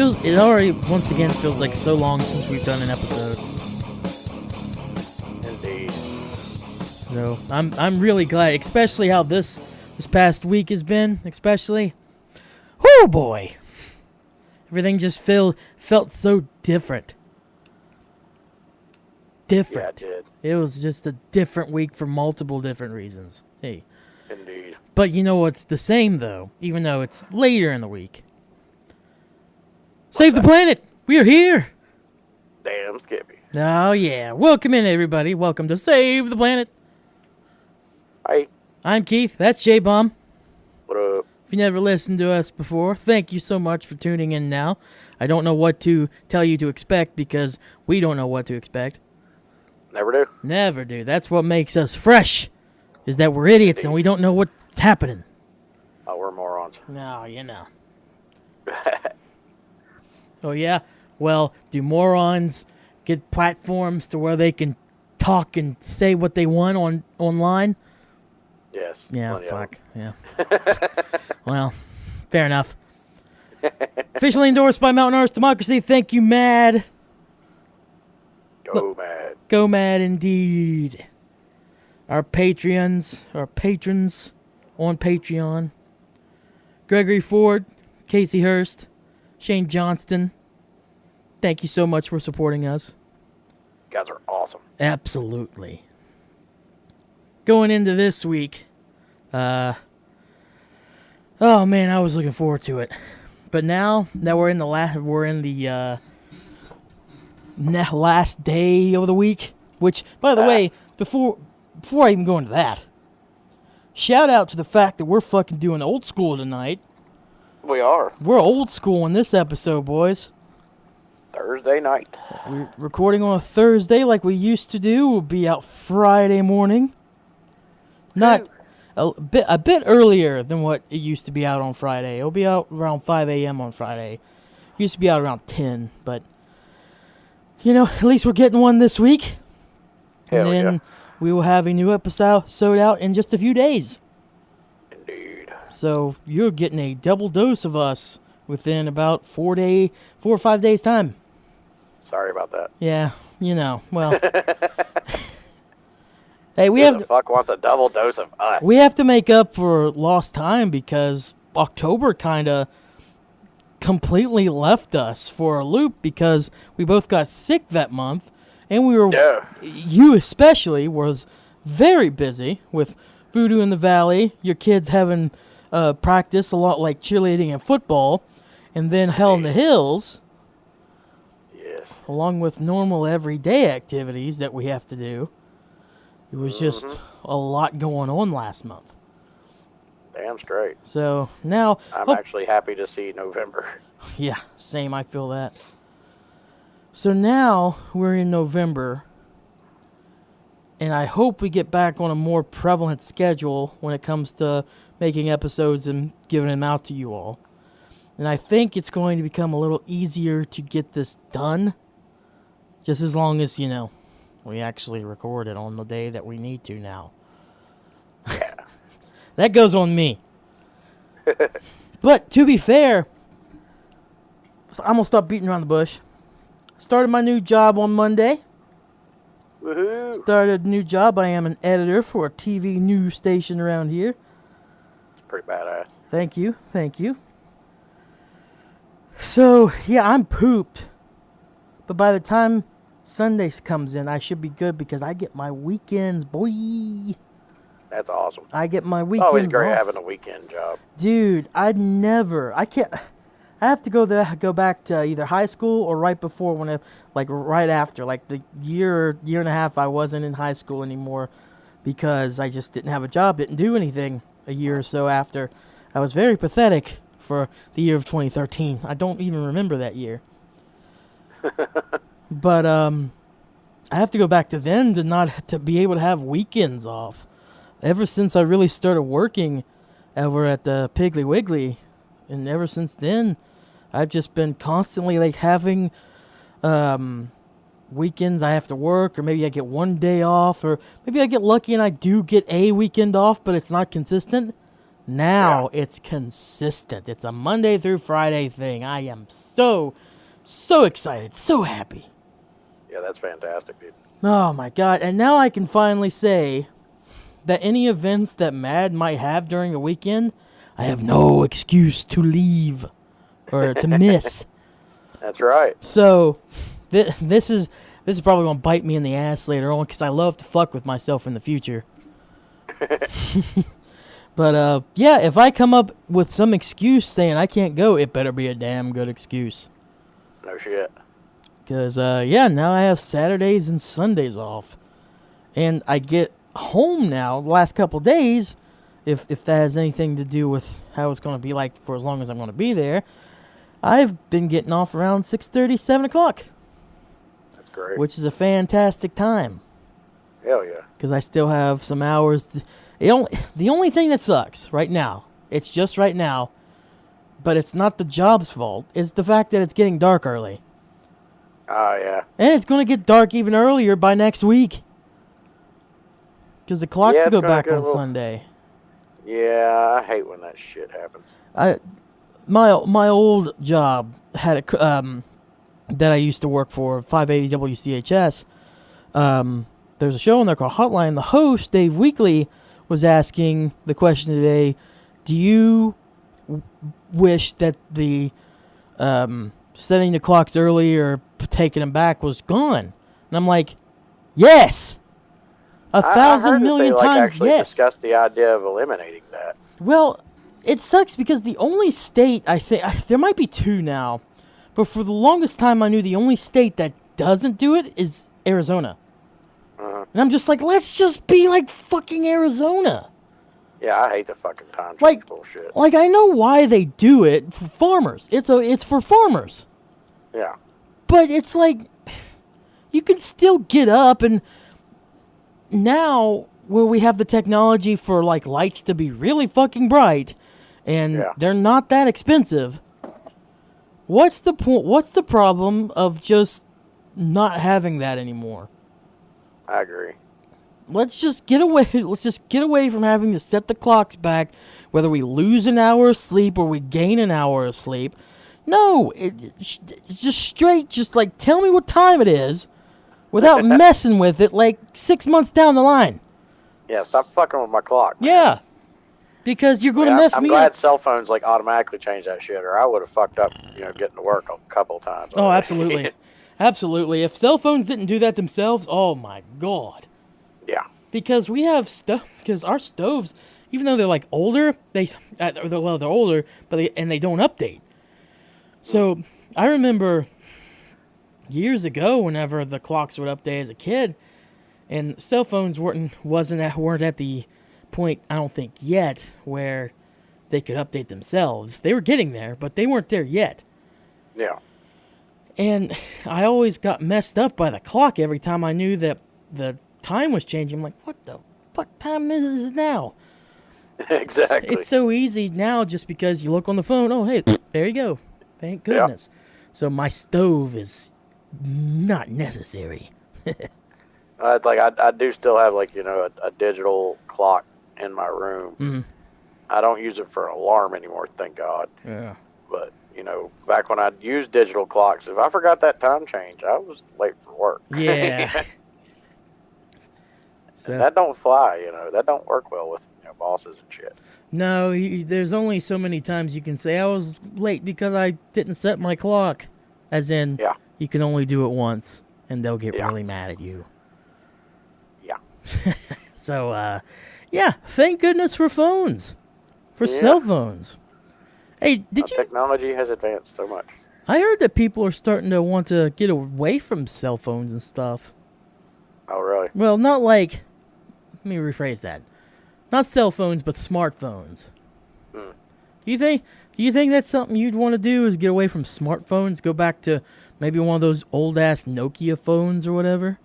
It already once again feels like so long since we've done an episode. Indeed. So I'm really glad, especially how this past week has been, especially. Oh boy, everything just felt so different. Yeah, it did. It was just a different week for multiple different reasons. Hey. Indeed. But you know what's the same though, even though it's later in the week. Save the planet! We are here! Damn Skippy. Oh yeah. Welcome in everybody. Welcome to Save the Planet. Hi. I'm Keith. That's Jbomb. What up? If you never listened to us before, thank you so much for tuning in now. I don't know what to tell you to expect because we don't know what to expect. Never do. Never do. That's what makes us fresh, is that we're idiots and we don't know what's happening. Oh, we're morons. No, you know. Oh, yeah? Well, do morons get platforms to where they can talk and say what they want online? Yes. Yeah, fuck. Yeah. Well, fair enough. Officially endorsed by Mountain Earth Democracy. Thank you, Mad. Go mad. Go mad indeed. Our patrons on Patreon. Gregory Ford, Casey Hurst, Shane Johnston. Thank you so much for supporting us. You guys are awesome. Absolutely. Going into this week, oh man, I was looking forward to it. But now that we're in the last day of the week, which, by the way, before I even go into that, shout out to the fact that we're fucking doing old school tonight. We are. We're old school in this episode, boys. Thursday night. We're recording on a Thursday like we used to do. We'll be out Friday morning. Not a bit earlier than what it used to be out on Friday. It'll be out around 5 a.m. on Friday. It used to be out around 10, but you know, at least we're getting one this week. Hell and then yeah. we will have a new episode out in just a few days. Indeed. So you're getting a double dose of us within about 4 or 5 days time. Sorry about that. Yeah, you know. Well, hey, Who the fuck wants a double dose of us? we have to make up for lost time because October kind of completely left us for a loop because we both got sick that month, and you especially was very busy with Voodoo in the Valley, your kids having practice a lot like cheerleading and football, and then Hell in the Hills. Yes. Along with normal everyday activities that we have to do. It was just a lot going on last month. Damn straight. So now I'm actually happy to see November. Yeah, same, I feel that. So now we're in November, and I hope we get back on a more prevalent schedule when it comes to making episodes and giving them out to you all. And I think it's going to become a little easier to get this done, just as long as, you know, we actually record it on the day that we need to now. Yeah. That goes on me. But to be fair, I'm going to stop beating around the bush. Started my new job on Monday. Woohoo. Started a new job. I am an editor for a TV news station around here. It's pretty badass. Thank you. So, yeah, I'm pooped. But by the time Sundays comes in, I should be good because I get my weekends, boy. That's awesome. I get my weekends Always great off. having a weekend job. Dude, I have to go back to either high school or right before right after, like the year and a half I wasn't in high school anymore because I just didn't have a job, didn't do anything a year or so after. I was very pathetic for the year of 2013. I don't even remember that year. But I have to go back to then to be able to have weekends off. Ever since I really started working over at the Piggly Wiggly, and ever since then, I've just been constantly having weekends I have to work, or maybe I get one day off, or maybe I get lucky and I do get a weekend off, but it's not consistent. Now it's consistent. It's a Monday through Friday thing. I am so excited, so happy. Yeah, that's fantastic, dude. Oh my God. And now I can finally say that any events that Mad might have during the weekend, I have no excuse to leave or to miss. That's right. So this is probably going to bite me in the ass later on because I love to fuck with myself in the future. But yeah, if I come up with some excuse saying I can't go, it better be a damn good excuse. No shit. Because, yeah, now I have Saturdays and Sundays off. And I get home now the last couple days, if that has anything to do with how it's going to be like for as long as I'm going to be there. I've been getting off around 6:30, 7 o'clock. That's great. Which is a fantastic time. Hell yeah. Because I still have some hours. The only thing that sucks right now, it's just right now, but it's not the job's fault, is the fact that it's getting dark early. Oh, yeah. And it's going to get dark even earlier by next week. Because the clocks go back on Sunday. Yeah, I hate when that shit happens. My old job had that I used to work for, 580 WCHS. There's a show on there called Hotline. The host, Dave Weekly, was asking the question today, do you wish that the setting the clocks early or taking them back was gone? And I'm like, yes! A thousand million times yes. Discussed the idea of eliminating that. Well, it sucks because the only state, I think, there might be two now, but for the longest time I knew the only state that doesn't do it is Arizona. And I'm just like, let's just be like fucking Arizona. Yeah, I hate the fucking time change bullshit. Like, I know why they do it for farmers. It's for farmers. Yeah. But it's like, you can still get up, and now where we have the technology for like lights to be really fucking bright, and they're not that expensive. What's the point? What's the problem of just not having that anymore? I agree. Let's just get away. Let's just get away from having to set the clocks back, whether we lose an hour of sleep or we gain an hour of sleep. No, it's just straight. Just like tell me what time it is, without messing with it. Like 6 months down the line. Yeah, stop fucking with my clock, man. Yeah, because you're going to mess me up. I'm glad cell phones like automatically change that shit, or I would have fucked up, getting to work a couple of times. Oh, absolutely. Absolutely. If cell phones didn't do that themselves, oh my God. Yeah. Because we have because our stoves, even though they're like older, they're older, but they don't update. So I remember years ago, whenever the clocks would update as a kid, and cell phones weren't at the point, I don't think yet, where they could update themselves. They were getting there, but they weren't there yet. Yeah. And I always got messed up by the clock every time I knew that the time was changing. I'm like, what the fuck time is it now? Exactly. It's so easy now just because you look on the phone. Oh, hey, there you go. Thank goodness. Yeah. So my stove is not necessary. It's like I do still have a digital clock in my room. Mm-hmm. I don't use it for an alarm anymore, thank God. Yeah. But back when I used digital clocks, if I forgot that time change, I was late for work. Yeah. So that don't fly, that don't work well with bosses and shit. No, there's only so many times you can say I was late because I didn't set my clock. As in, you can only do it once, and they'll get really mad at you. Yeah. So, thank goodness for phones. For cell phones. Hey, technology has advanced so much. I heard that people are starting to want to get away from cell phones and stuff. Oh, really? Well, not like... Let me rephrase that. Not cell phones, but smartphones. Mm. Do you think that's something you'd want to do, is get away from smartphones, go back to maybe one of those old-ass Nokia phones or whatever?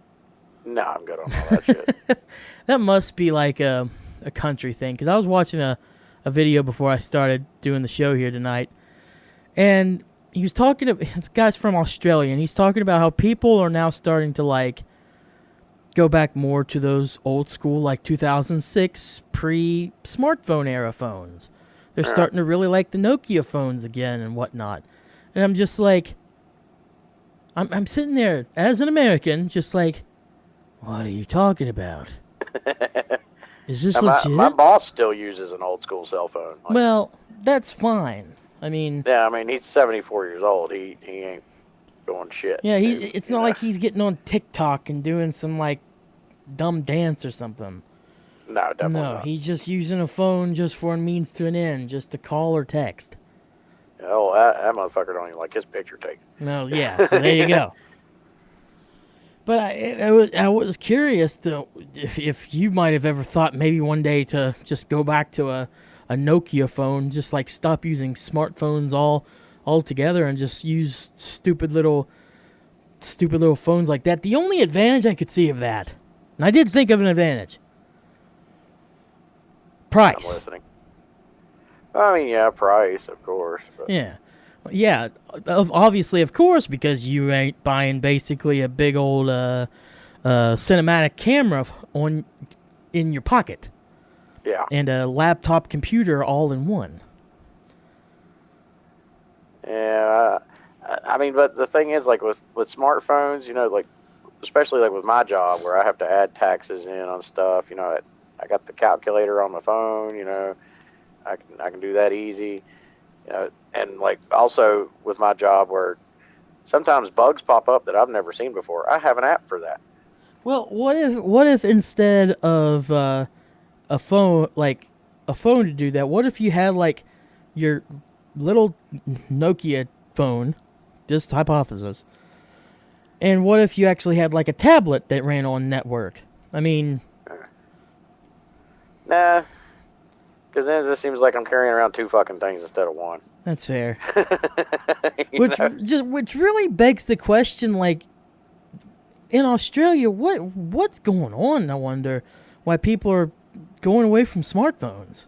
No, I'm good on all that shit. That must be like a country thing, because I was watching a video before I started doing the show here tonight, and he was talking to this guy's from Australia, and he's talking about how people are now starting to go back more to those old school 2006 pre-smartphone era phones. They're starting to really like the Nokia phones again and whatnot. And I'm just like, I'm sitting there as an American, just like, what are you talking about? Is this legit? My boss still uses an old school cell phone. Like, well, that's fine. I mean, yeah, I mean, he's 74 years old. He ain't doing shit. Yeah, it's not like he's getting on TikTok and doing some like dumb dance or something. No, definitely not. He's just using a phone just for a means to an end, just to call or text. Oh, that motherfucker don't even like his picture taken. No, yeah, so there you go. But I was curious to if you might have ever thought maybe one day to just go back to a Nokia phone, just like stop using smartphones altogether and just use stupid little phones like that. The only advantage I could see of that, and I did think of an advantage, price. I'm listening. I mean, yeah, price, of course. But. Yeah, obviously, of course, because you ain't buying basically a big old cinematic camera in your pocket. Yeah. And a laptop computer all in one. Yeah, I mean, but the thing is, like with smartphones, you know, like especially like with my job where I have to add taxes in on stuff. You know, I got the calculator on my phone. You know, I can do that easy. You know, and like also with my job where sometimes bugs pop up that I've never seen before. I have an app for that. Well, what if instead of a phone to do that, what if you had like your little Nokia phone, just hypothesis, and what if you actually had like a tablet that ran on network? I mean, nah. Because then it just seems like I'm carrying around two fucking things instead of one. That's fair. which which really begs the question, like, in Australia, what's going on? I wonder why people are going away from smartphones.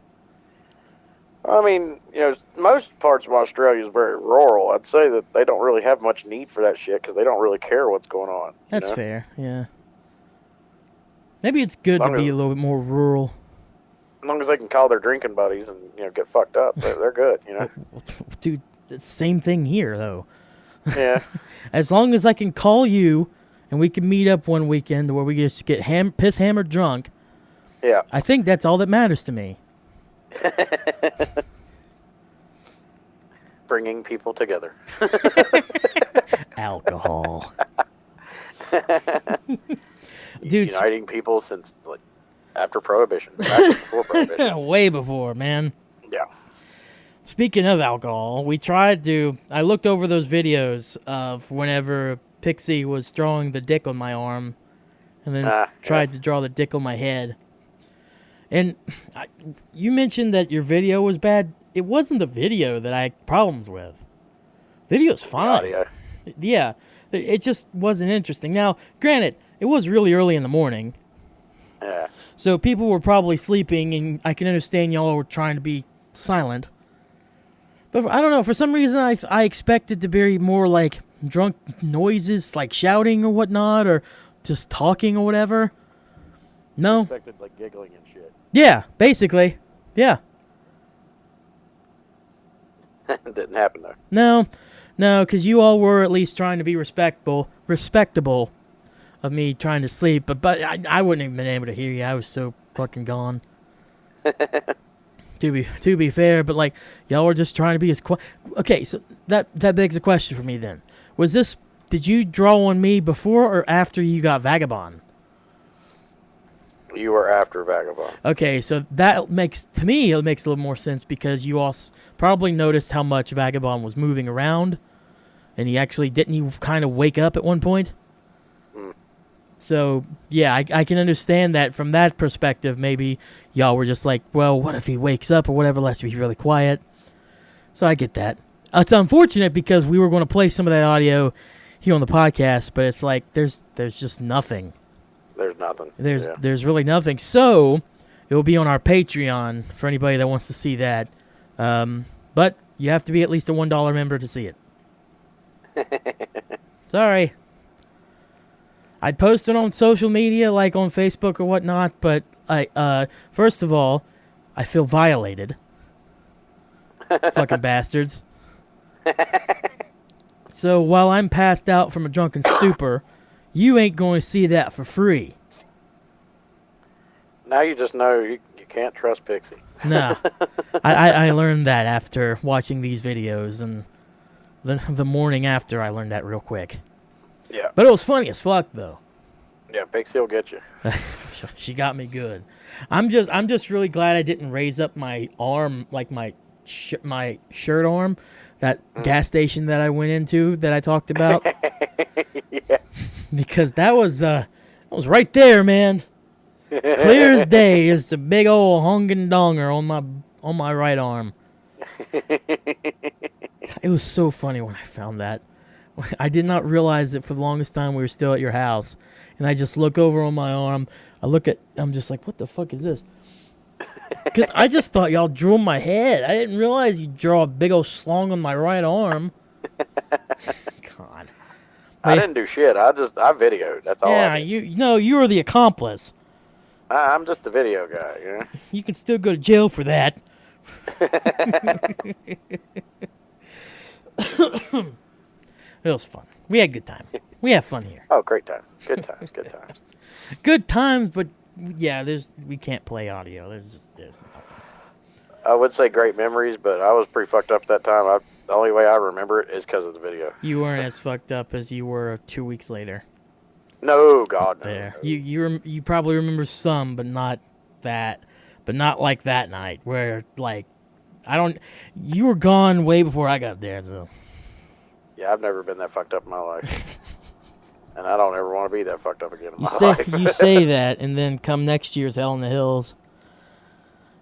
I mean, you know, most parts of Australia is very rural. I'd say that they don't really have much need for that shit because they don't really care what's going on. That's fair, yeah. Maybe it's good to be a little bit more rural. As long as they can call their drinking buddies and, you know, get fucked up, they're good, you know? Dude, it's the same thing here, though. Yeah. As long as I can call you and we can meet up one weekend where we just get piss-hammered drunk, yeah, I think that's all that matters to me. Bringing people together. Alcohol. Dude, uniting people since like after Prohibition, before Prohibition. Way before, man. Yeah. Speaking of alcohol, I looked over those videos of whenever Pixie was drawing the dick on my arm, and then tried to draw the dick on my head. And you mentioned that your video was bad. It wasn't the video that I had problems with. Video's fine. The audio. Yeah, it just wasn't interesting. Now, granted, it was really early in the morning. Yeah. So people were probably sleeping, and I can understand y'all were trying to be silent. But I don't know, for some reason I expected to be more like drunk noises, like shouting or whatnot, or just talking or whatever. No. I expected like giggling and shit. Yeah, basically. Yeah. Didn't happen though. No, because you all were at least trying to be respectable of me trying to sleep, but I wouldn't have been able to hear you. I was so fucking gone. To be fair, but like y'all were just trying to be as quiet. Okay, so that begs a question for me then. Did you draw on me before or after you got Vagabond? You were after Vagabond. Okay, so that makes a little more sense because you all probably noticed how much Vagabond was moving around, and didn't he kind of wake up at one point? So, yeah, I can understand that from that perspective. Maybe y'all were just like, well, what if he wakes up or whatever, let's be really quiet. So I get that. It's unfortunate because we were going to play some of that audio here on the podcast, but it's like there's just nothing. There's nothing. There's really nothing. So it will be on our Patreon for anybody that wants to see that. But you have to be at least a $1 member to see it. Sorry. I'd post it on social media, like on Facebook or whatnot, but first of all, I feel violated. Fucking bastards. So while I'm passed out from a drunken stupor, you ain't going to see that for free. Now you just know you can't trust Pixie. No. I learned that after watching these videos, and the morning after I learned that real quick. Yeah. But it was funny as fuck, though. Yeah, Pixie will get you. She got me good. I'm just really glad I didn't raise up my arm, like my shirt arm, that gas station that I went into that I talked about. Yeah. Because that was right there, man. Clear as day, just a big old honkin' donger on my right arm. It was so funny when I found that. I did not realize it for the longest time. We were still at your house, and I just look over on my arm. I'm just like, what the fuck is this? Because I just thought y'all drew my head. I didn't realize you draw a big old slong on my right arm. God. I didn't do shit. I videoed. That's all. Yeah, I did. you were the accomplice. I'm just the video guy. You know. You can still go to jail for that. It was fun. We had a good time. We have fun here. Oh, great time. Good times. Good times. Good times, but yeah, we can't play audio. There's nothing. I would say great memories, but I was pretty fucked up that time. The only way I remember it is because of the video. You weren't as fucked up as you were 2 weeks later. No, God, no. There, no. you probably remember some, but not that. But not like that night where you were gone way before I got there. So. Yeah, I've never been that fucked up in my life. And I don't ever want to be that fucked up again in my life. You say that, and then come next year's Hell in the Hills,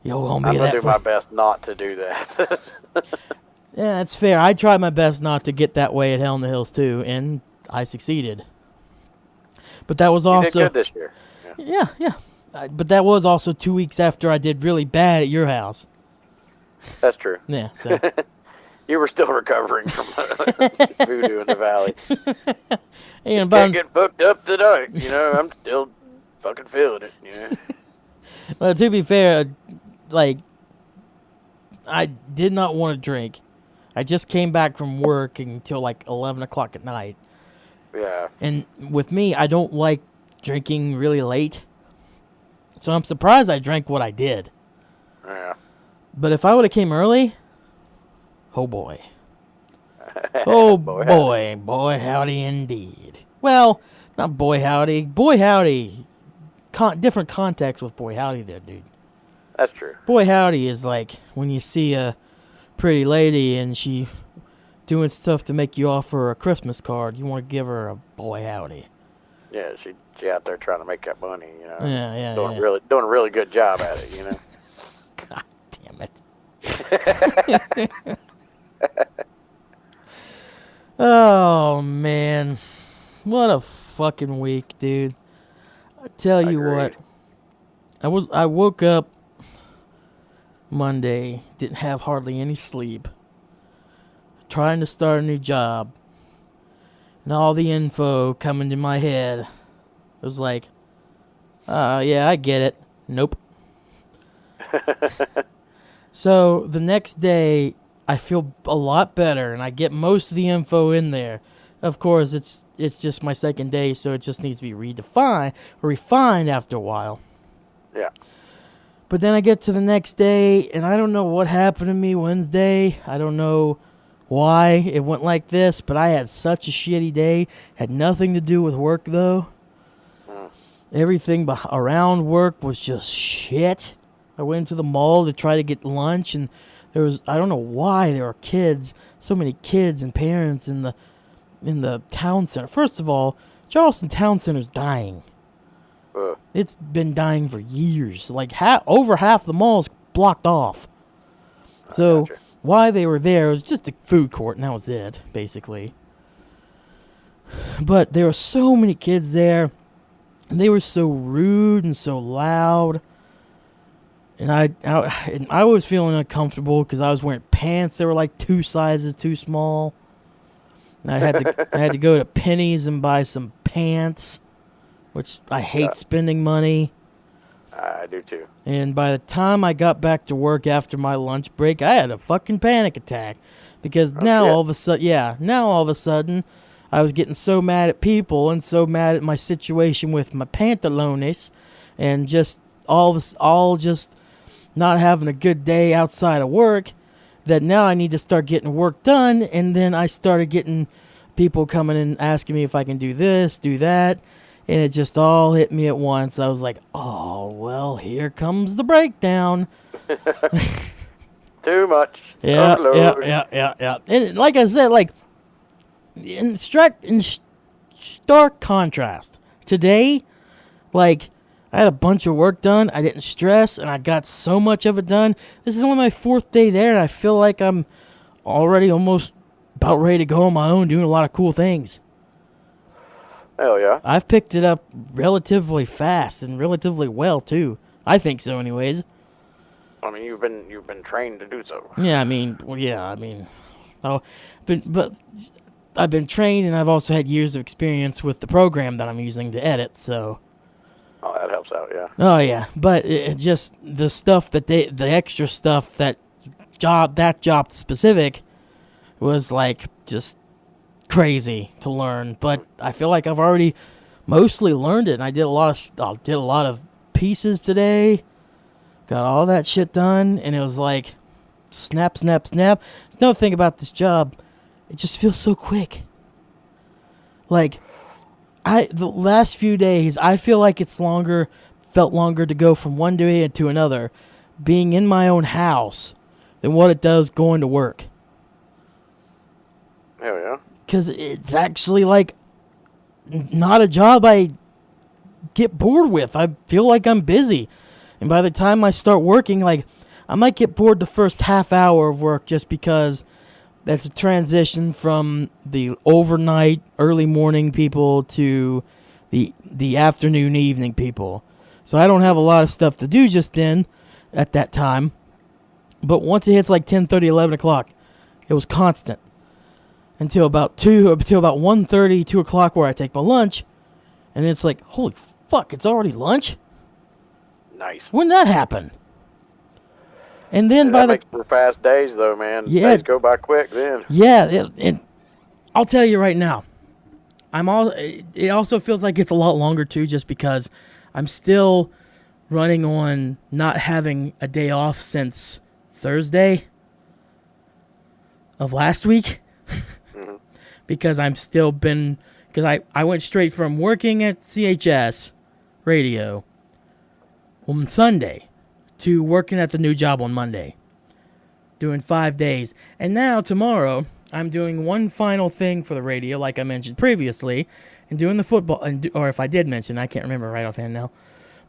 you're gonna be I'm that. going to do my best not to do that. Yeah, that's fair. I tried my best not to get that way at Hell in the Hills, too, and I succeeded. But that was also... You did good this year. Yeah. But that was also 2 weeks after I did really bad at your house. That's true. Yeah, so... You were still recovering from voodoo in the valley. And Can't get fucked up tonight. You know, I'm still fucking feeling it. You know? Well, to be fair, like, I did not want to drink. I just came back from work until like 11 o'clock at night. Yeah. And with me, I don't like drinking really late. So I'm surprised I drank what I did. Yeah. But if I would have came early, oh boy. Oh boy howdy indeed. Well, not boy howdy. Boy howdy. Different context with boy howdy there, dude. That's true. Boy howdy is like when you see a pretty lady and she doing stuff to make you offer a Christmas card. You want to give her a boy howdy. Yeah, she out there trying to make that money, you know. Yeah. Doing a really good job at it, you know. God damn it. Oh man. What a fucking week, dude. I tell you Agreed. what. I woke up Monday, didn't have hardly any sleep. Trying to start a new job. And all the info coming to my head. It was like, yeah, I get it. Nope. So the next day, I feel a lot better, and I get most of the info in there. Of course, it's just my second day, so it just needs to be refined after a while. Yeah. But then I get to the next day, and I don't know what happened to me Wednesday. I don't know why it went like this, but I had such a shitty day. Had nothing to do with work, though. Everything around work was just shit. I went to the mall to try to get lunch, and I don't know why there are kids, so many kids and parents in the town center. First of all, Charleston Town Center's dying. It's been dying for years. Like over half the mall's blocked off. So why they were there, it was just a food court, and that was it, basically. But there were so many kids there, and they were so rude and so loud. And I was feeling uncomfortable because I was wearing pants that were like 2 sizes too small. And I had to go to Penny's and buy some pants, which I hate spending money. I do too. And by the time I got back to work after my lunch break, I had a fucking panic attack. Because now all of a sudden, I was getting so mad at people and so mad at my situation with my pantalones and just all just not having a good day outside of work, that now I need to start getting work done. And then I started getting people coming in asking me if I can do this, do that. And it just all hit me at once. I was like, oh, well, here comes the breakdown. Too much. Yeah. And like I said, like, in stark contrast, today, like, I had a bunch of work done. I didn't stress, and I got so much of it done. This is only my 4th day there, and I feel like I'm already almost about ready to go on my own, doing a lot of cool things. Hell yeah. I've picked it up relatively fast and relatively well, too. I think so, anyways. I mean, you've been trained to do so. Yeah, but I've been trained, and I've also had years of experience with the program that I'm using to edit, so. Oh, that helps out, yeah. Oh, yeah, but it just, the stuff that the extra stuff that job specific was, like, just crazy to learn, but I feel like I've already mostly learned it, and I did a lot of pieces today, got all that shit done, and it was like, snap. There's another thing about this job, it just feels so quick. Like, the last few days, I feel like felt longer to go from one day to another, being in my own house, than what it does going to work. Hell yeah. Because it's actually, like, not a job I get bored with. I feel like I'm busy. And by the time I start working, like, I might get bored the first half hour of work just because that's a transition from the overnight, early morning people to the afternoon, evening people. So I don't have a lot of stuff to do just then at that time. But once it hits like 10:30, 11 o'clock, it was constant. Until about 1:30, 2 o'clock where I take my lunch. And it's like, holy fuck, it's already lunch? Nice. When did that happen? And then that makes for fast days, though, man. Yeah, days go by quick then. Yeah, I'll tell you right now. It also feels like it's a lot longer too, just because I'm still running on not having a day off since Thursday of last week. Mm-hmm. Because I went straight from working at CHS radio on Sunday to working at the new job on Monday, doing 5 days. And now tomorrow, I'm doing one final thing for the radio, like I mentioned previously, and doing the football, or if I did mention, I can't remember right offhand now,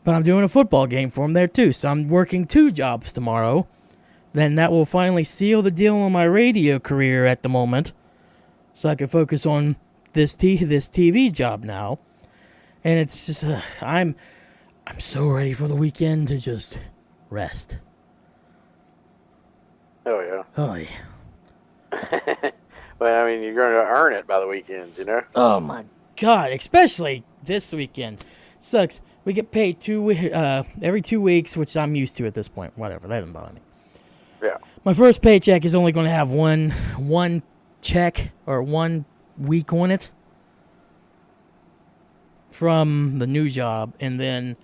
but I'm doing a football game for them there too. So I'm working 2 jobs tomorrow. Then that will finally seal the deal on my radio career at the moment, so I can focus on this TV job now. And it's just, I'm so ready for the weekend to just rest. Oh, yeah. Oh, yeah. Well, I mean, you're going to earn it by the weekends, you know? Oh, my God. Especially this weekend. It sucks. We get paid every 2 weeks, which I'm used to at this point. Whatever. That doesn't bother me. Yeah. My first paycheck is only going to have one check or 1 week on it from the new job. And then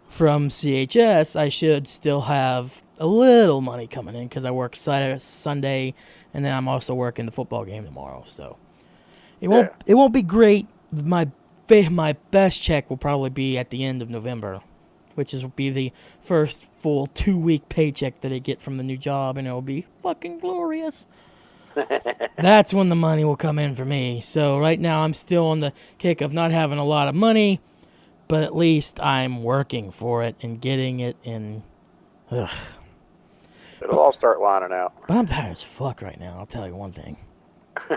from CHS, I should still have a little money coming in because I work Saturday, Sunday, and then I'm also working the football game tomorrow. So it won't be great. My best check will probably be at the end of November, which will be the first full 2-week paycheck that I get from the new job, and it'll be fucking glorious. That's when the money will come in for me. So right now I'm still on the kick of not having a lot of money, but at least I'm working for it and getting it in. Ugh. It'll all start lining out. But I'm tired as fuck right now, I'll tell you one thing.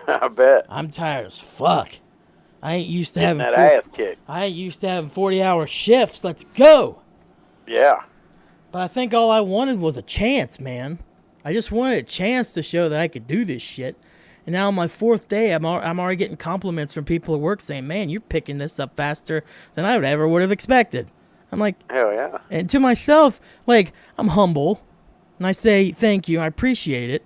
I bet. I'm tired as fuck. I ain't used to having that ass kicked. I ain't used to having 40-hour shifts. Let's go. Yeah. But I think all I wanted was a chance, man. I just wanted a chance to show that I could do this shit. And now on my 4th day, I'm already getting compliments from people at work saying, man, you're picking this up faster than I would have expected. I'm like, hell yeah. and to myself, like, I'm humble, and I say thank you, I appreciate it.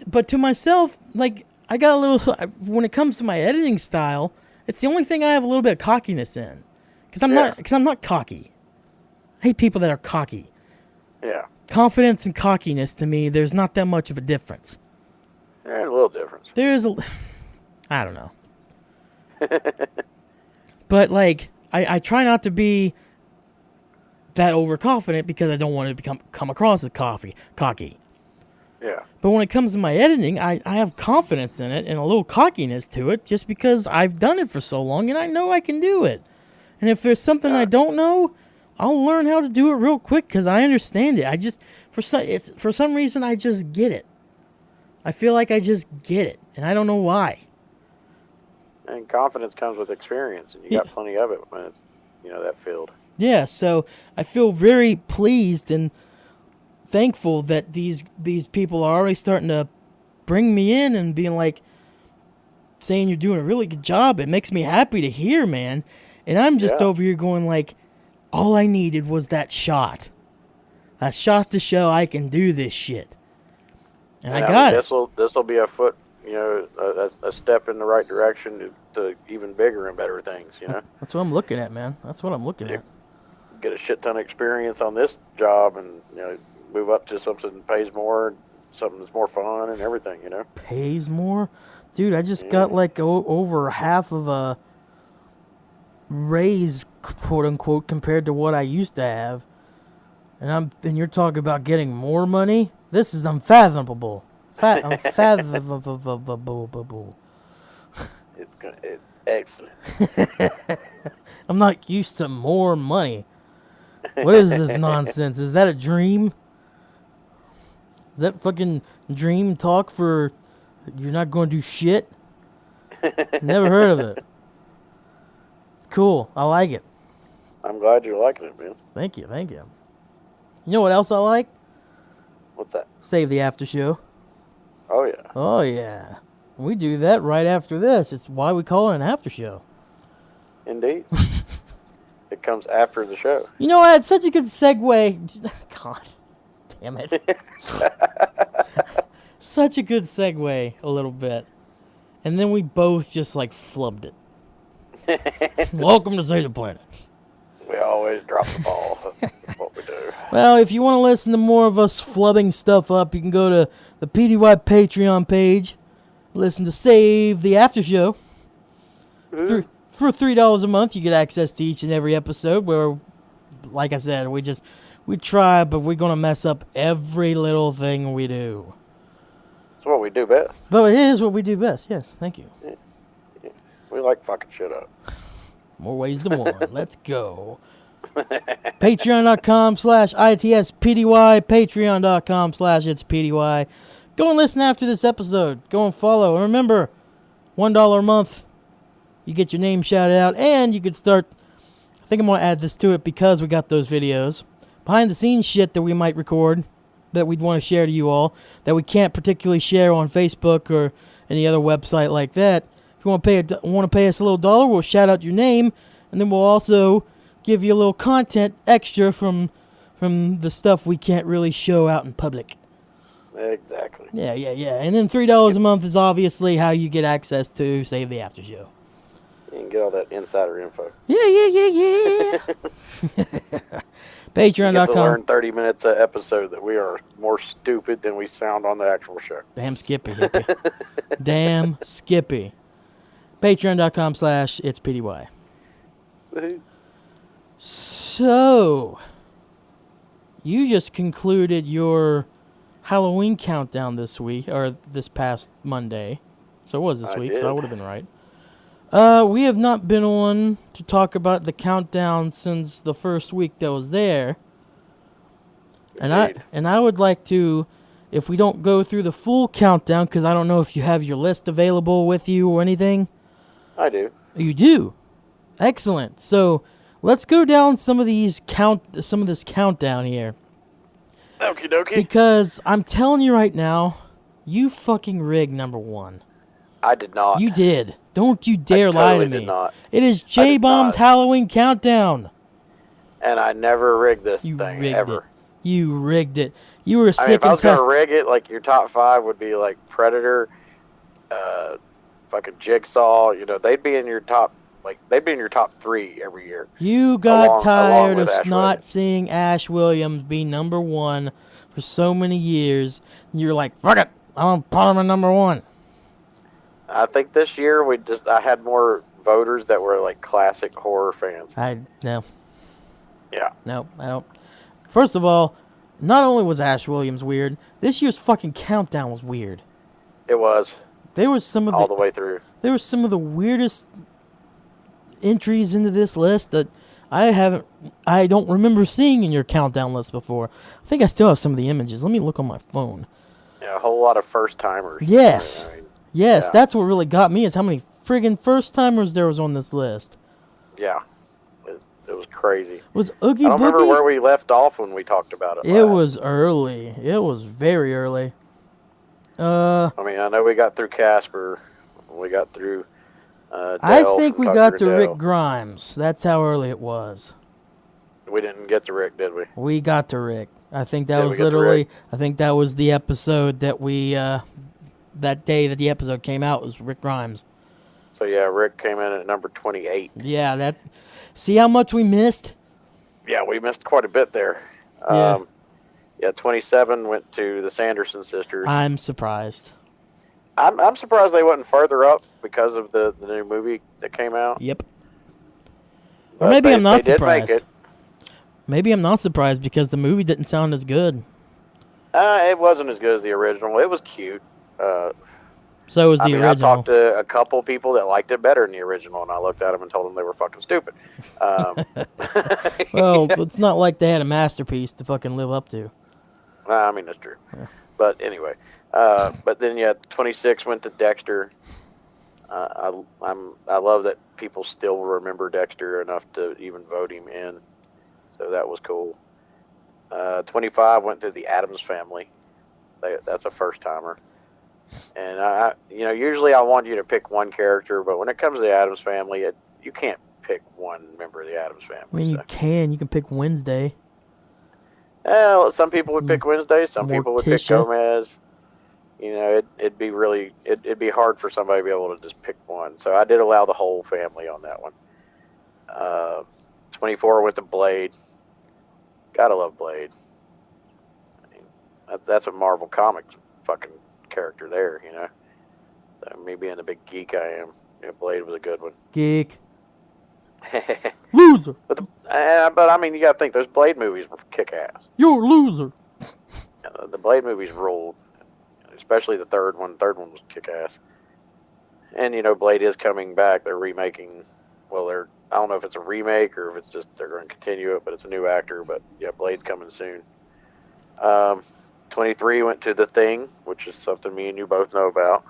But to myself, like, I got a little, when it comes to my editing style, it's the only thing I have a little bit of cockiness in. Because I'm not cocky. I hate people that are cocky. Yeah. Confidence and cockiness, to me, there's not that much of a difference. There's a little difference. I don't know. But, like, I try not to be that overconfident because I don't want to come across as cocky. Yeah. But when it comes to my editing, I have confidence in it and a little cockiness to it just because I've done it for so long and I know I can do it. And if there's something I don't know, I'll learn how to do it real quick because I understand it. For some reason, I just get it. I feel like I just get it, and I don't know why. And confidence comes with experience, and you got plenty of it when it's, that field. Yeah, so I feel very pleased and thankful that these people are already starting to bring me in and being like, saying you're doing a really good job. It makes me happy to hear, man. And I'm just over here going like, all I needed was that shot. A shot to show I can do this shit. And I got it. This will be a foot, a step in the right direction to even bigger and better things, That's what I'm looking at, man. That's what I'm looking at. Get a shit ton of experience on this job and, move up to something that pays more, something that's more fun and everything, Pays more? Dude, I just got like over half of a raise, quote unquote, compared to what I used to have. And you're talking about getting more money? This is unfathomable. Unfathomable. It's excellent. I'm not used to more money. What is this nonsense? Is that a dream? Is that fucking dream talk for you're not going to do shit? Never heard of it. It's cool. I like it. I'm glad you're liking it, man. Thank you. You know what else I like? What's that? Save the after show. Oh, yeah. Oh, yeah. We do that right after this. It's why we call it an after show. Indeed. It comes after the show. You know, I had such a good segue. God damn it. Such a good segue, a little bit. And then we both just, like, flubbed it. Welcome to Save the Planet. We always drop the ball. That's what we do. Well, if you want to listen to more of us flubbing stuff up, you can go to the PDY Patreon page. Listen to Save the After Show. For $3 a month, you get access to each and every episode where, like I said, we try, but we're going to mess up every little thing we do. It's what we do best. But it is what we do best, yes. Thank you. Yeah. We like fucking shit up. More ways than one. Let's go. Patreon.com/ITSPDY. Patreon.com/It'sPDY. Go and listen after this episode. Go and follow. And remember, $1 a month, you get your name shouted out, and you could start. I think I'm going to add this to it because we got those videos. Behind the scenes shit that we might record that we'd want to share to you all that we can't particularly share on Facebook or any other website like that. If you want to pay us a little dollar, we'll shout out your name, and then we'll also give you a little content extra from the stuff we can't really show out in public. Exactly. Yeah. And then $3 a month is obviously how you get access to Save the After Show. You can get all that insider info. Yeah. Patreon.com. You get to learn 30 minutes an episode that we are more stupid than we sound on the actual show. Damn Skippy, hippie. Damn Skippy. Patreon.com/It'sPDY. Woohoo. So, you just concluded your Halloween countdown this week, or this past Monday. So it was this week, so I would have been right. We have not been on to talk about the countdown since the first week that was there. And I would like to, if we don't go through the full countdown, because I don't know if you have your list available with you or anything. I do. You do? Excellent. So let's go down some of this countdown here. Okie dokie. Because I'm telling you right now, you fucking rigged number one. I did not. You did. Don't you dare lie to me. Did not. It is Jbomb's Halloween countdown. And I never rigged this You thing, rigged ever. it. You rigged it. You were I mean, sick if I and was going tired. to rig it, like, your top 5 would be, like, Predator, fucking Jigsaw, they'd be in your top, they'd be in your top 3 every year. You got tired with of Ash not Williams. seeing Ash Williams be number 1 for so many years. You're like, fuck it, I'm gonna put him at number 1. I think this year I had more voters that were, like, classic horror fans. No. Yeah. No, I don't. First of all, not only was Ash Williams weird, this year's fucking countdown was weird. It was. There was some of all the way through. There were some of the weirdest entries into this list that I don't remember seeing in your countdown list before. I think I still have some of the images. Let me look on my phone. Yeah, a whole lot of first timers. Yes. I mean, yes, yeah. That's what really got me is how many friggin' first timers there was on this list. Yeah. It was crazy. Was Oogie Boogie? I don't remember where we left off when we talked about it. It was early. It was very early. I mean, I know we got through Casper. We got through Dale I think we got to Dale. Rick Grimes. That's how early it was. We didn't get to Rick, did we? We got to Rick. I think that Did we was get to literally. Rick? I think that was the episode that we. That day that the episode came out was Rick Grimes. So yeah, Rick came in at number 28. Yeah, that. See how much we missed? Yeah, we missed quite a bit there. Yeah. 27 went to the Sanderson sisters. I'm surprised. I'm surprised they wasn't further up because of the new movie that came out. Yep. But Or maybe I'm not they surprised. Did make it. Maybe I'm not surprised because the movie didn't sound as good. It wasn't as good as the original. It was cute. So was the original. I talked to a couple people that liked it better than the original, and I looked at them and told them they were fucking stupid. Well, it's not like they had a masterpiece to fucking live up to. I mean, that's true. Yeah. But anyway, but then 26 went to Dexter. I love that people still remember Dexter enough to even vote him in, so that was cool. 25 went to the Addams Family. That's a first timer. And usually I want you to pick one character, but when it comes to the Addams Family, you can't pick one member of the Addams Family. I mean, you can pick Wednesday. Some people would pick Wednesday. Some people would pick Morticia. Gomez. It'd be hard for somebody to be able to just pick one. So I did allow the whole family on that one. 24 went to Blade. Gotta love Blade. I mean, that's a Marvel Comics fucking character there, So me being the big geek I am, Blade was a good one. Geek. Loser. But I mean, you gotta think those Blade movies were kick-ass. You're a loser. The Blade movies ruled, especially the third one. The third one was kick-ass. And Blade is coming back. They're remaking. Well, I don't know if it's a remake or if it's just they're going to continue it, but it's a new actor. But yeah, Blade's coming soon. 23 went to The Thing, which is something me and you both know about.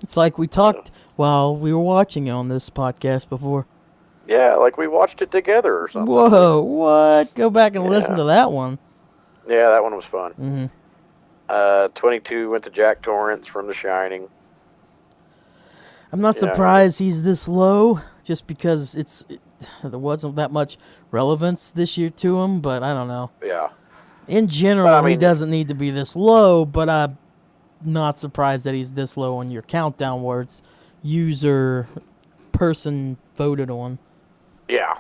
It's like we talked while we were watching it on this podcast before. Yeah, like we watched it together or something. Whoa, what? Go back and listen to that one. Yeah, that one was fun. Mm-hmm. 22 went to Jack Torrance from The Shining. I'm not surprised he's this low, just because there wasn't that much relevance this year to him, but I don't know. Yeah. In general, he doesn't need to be this low, but I'm not surprised that he's this low on your countdown where it's person voted on. Yeah.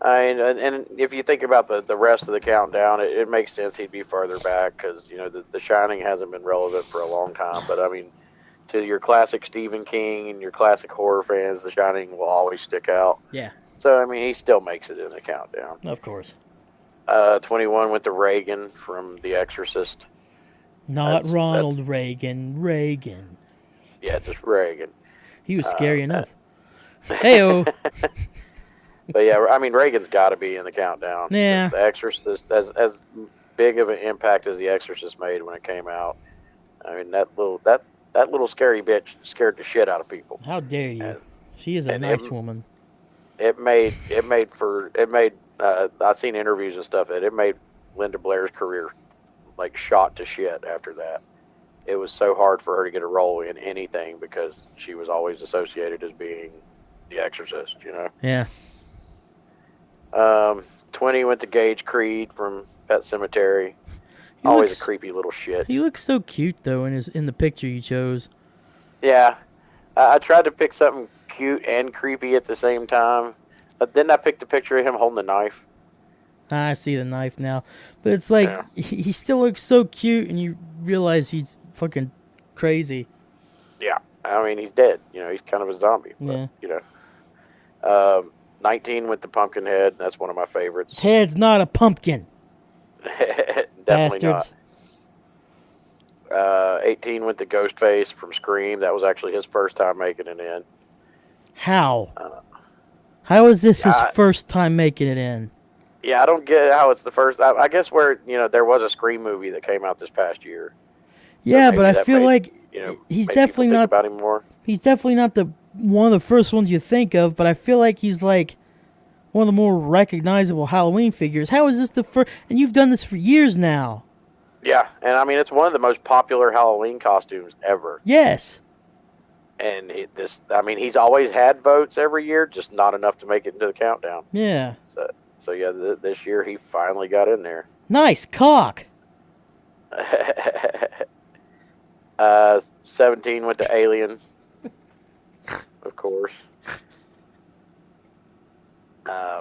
And if you think about the rest of the countdown, it makes sense he'd be further back because, The Shining hasn't been relevant for a long time. But, I mean, to your classic Stephen King and your classic horror fans, The Shining will always stick out. Yeah. So, I mean, he still makes it in the countdown. Of course. 21 went to Reagan from The Exorcist. Not Ronald Reagan. Reagan. Yeah, just Reagan. He was scary enough. Hey-o. But yeah, I mean, Reagan's got to be in the countdown. Yeah. The Exorcist, as big of an impact as The Exorcist made when it came out. I mean, that little scary bitch scared the shit out of people. How dare you? She is a nice woman. I've seen interviews and stuff that it made Linda Blair's career like shot to shit after that. It was so hard for her to get a role in anything because she was always associated as being The Exorcist, Yeah. 20 went to Gage Creed from Pet Cemetery. He Always looks, a creepy little shit. He looks so cute though in the picture you chose. Yeah, I tried to pick something cute and creepy at the same time, but then I picked a picture of him holding a knife. I see the knife now, but it's like he still looks so cute, and you realize he's fucking crazy. Yeah, I mean he's dead. You know, he's kind of a zombie. Yeah. But, you know, 19 with the pumpkin head. That's one of my favorites. His head's not a pumpkin. Definitely Bastards. not. 18 went to Ghostface from Scream. That was actually his first time making it in. How? How is this his I- first time making it in? Yeah, I don't get how it's the first. I guess where there was a Scream movie that came out this past year. Yeah, maybe but I that feel made, like made he's people definitely think not. about him more. He's definitely not the one of the first ones you think of. But I feel like he's like one of the more recognizable Halloween figures. How is this the first? And you've done this for years now. Yeah, and I mean it's one of the most popular Halloween costumes ever. Yes. And he's always had votes every year, just not enough to make it into the countdown. Yeah. So yeah, this year he finally got in there. Nice cock. 17 went to Alien, of course.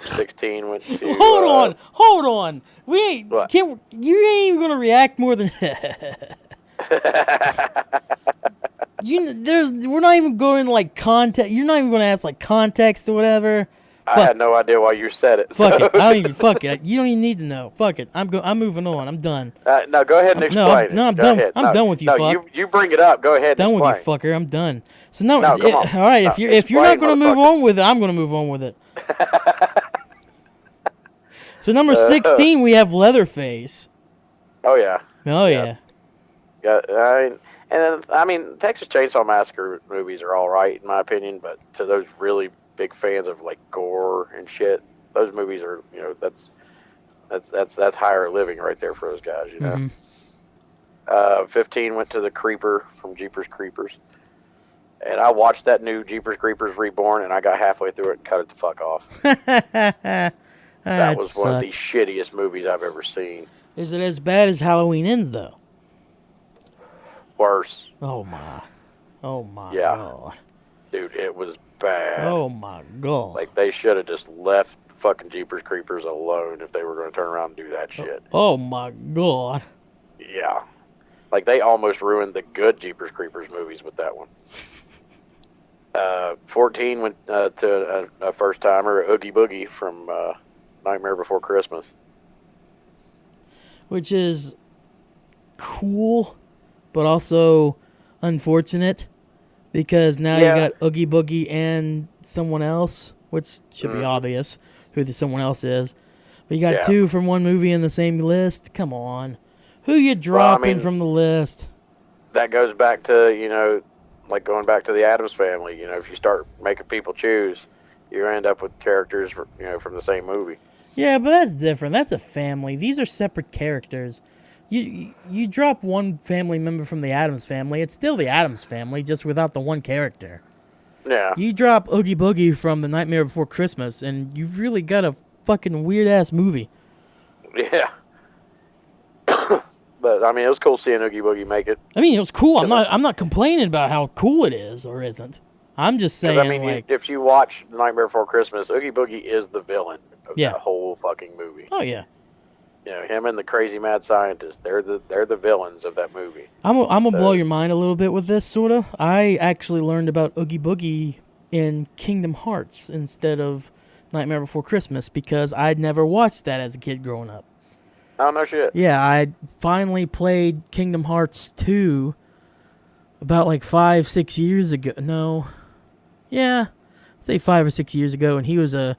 16 went to. Hold on. We ain't. What? You ain't even gonna react more than. We're not even going like context. You're not even gonna ask like context or whatever. I had no idea why you said it. Fuck it. I don't even. Fuck it. You don't even need to know. Fuck it. I'm moving on. I'm done. No, go ahead and explain it. I'm Go done. ahead. I'm done with you, no, fuck. You bring it up. Go ahead. Done and with explain. you, fucker. I'm done. So no, No, come on. all right. No, If you're not explain, gonna move motherfucker. on with it, I'm gonna move on with it. So number 16, we have Leatherface. Oh yeah. Oh yeah. Yeah. I mean, Texas Chainsaw Massacre movies are all right in my opinion, but to those really big fans of like gore and shit, those movies are that's higher living right there for those guys, you know. Mm-hmm. 15 went to the Creeper from Jeepers Creepers. And I watched that new Jeepers Creepers Reborn, and I got halfway through it and cut it the fuck off. That was one of the shittiest movies I've ever seen. Is it as bad as Halloween Ends, though? Worse. Oh, my Yeah. God. Dude, it was bad. Oh, my God. Like, they should have just left fucking Jeepers Creepers alone if they were going to turn around and do that shit. Oh, my God. Yeah. Like, they almost ruined the good Jeepers Creepers movies with that one. 14 went to a first-timer, Oogie Boogie from Nightmare Before Christmas. Which is cool, but also unfortunate, because now you got Oogie Boogie and someone else, which should be obvious who the someone else is. But you got two from one movie in the same list. Come on. Who you dropping from the list? That goes back to, like going back to the Addams Family. If you start making people choose, you end up with characters, from the same movie. Yeah, but that's different. That's a family. These are separate characters. You drop one family member from the Addams Family, it's still the Addams Family, just without the one character. Yeah. You drop Oogie Boogie from The Nightmare Before Christmas, and you've really got a fucking weird-ass movie. Yeah. But, I mean, it was cool seeing Oogie Boogie make it. I mean, it was cool. I'm not complaining about how cool it is or isn't. I'm just saying, I mean, if you watch The Nightmare Before Christmas, Oogie Boogie is the villain of that whole fucking movie. Oh, yeah. Him and the crazy mad scientist, they're the villains of that movie. I'm gonna blow your mind a little bit with this, sort of. I actually learned about Oogie Boogie in Kingdom Hearts instead of Nightmare Before Christmas because I'd never watched that as a kid growing up. Oh, no shit. Yeah, I finally played Kingdom Hearts 2 about like 5-6 years ago. No. Yeah. I'd say 5 or 6 years ago, and he was a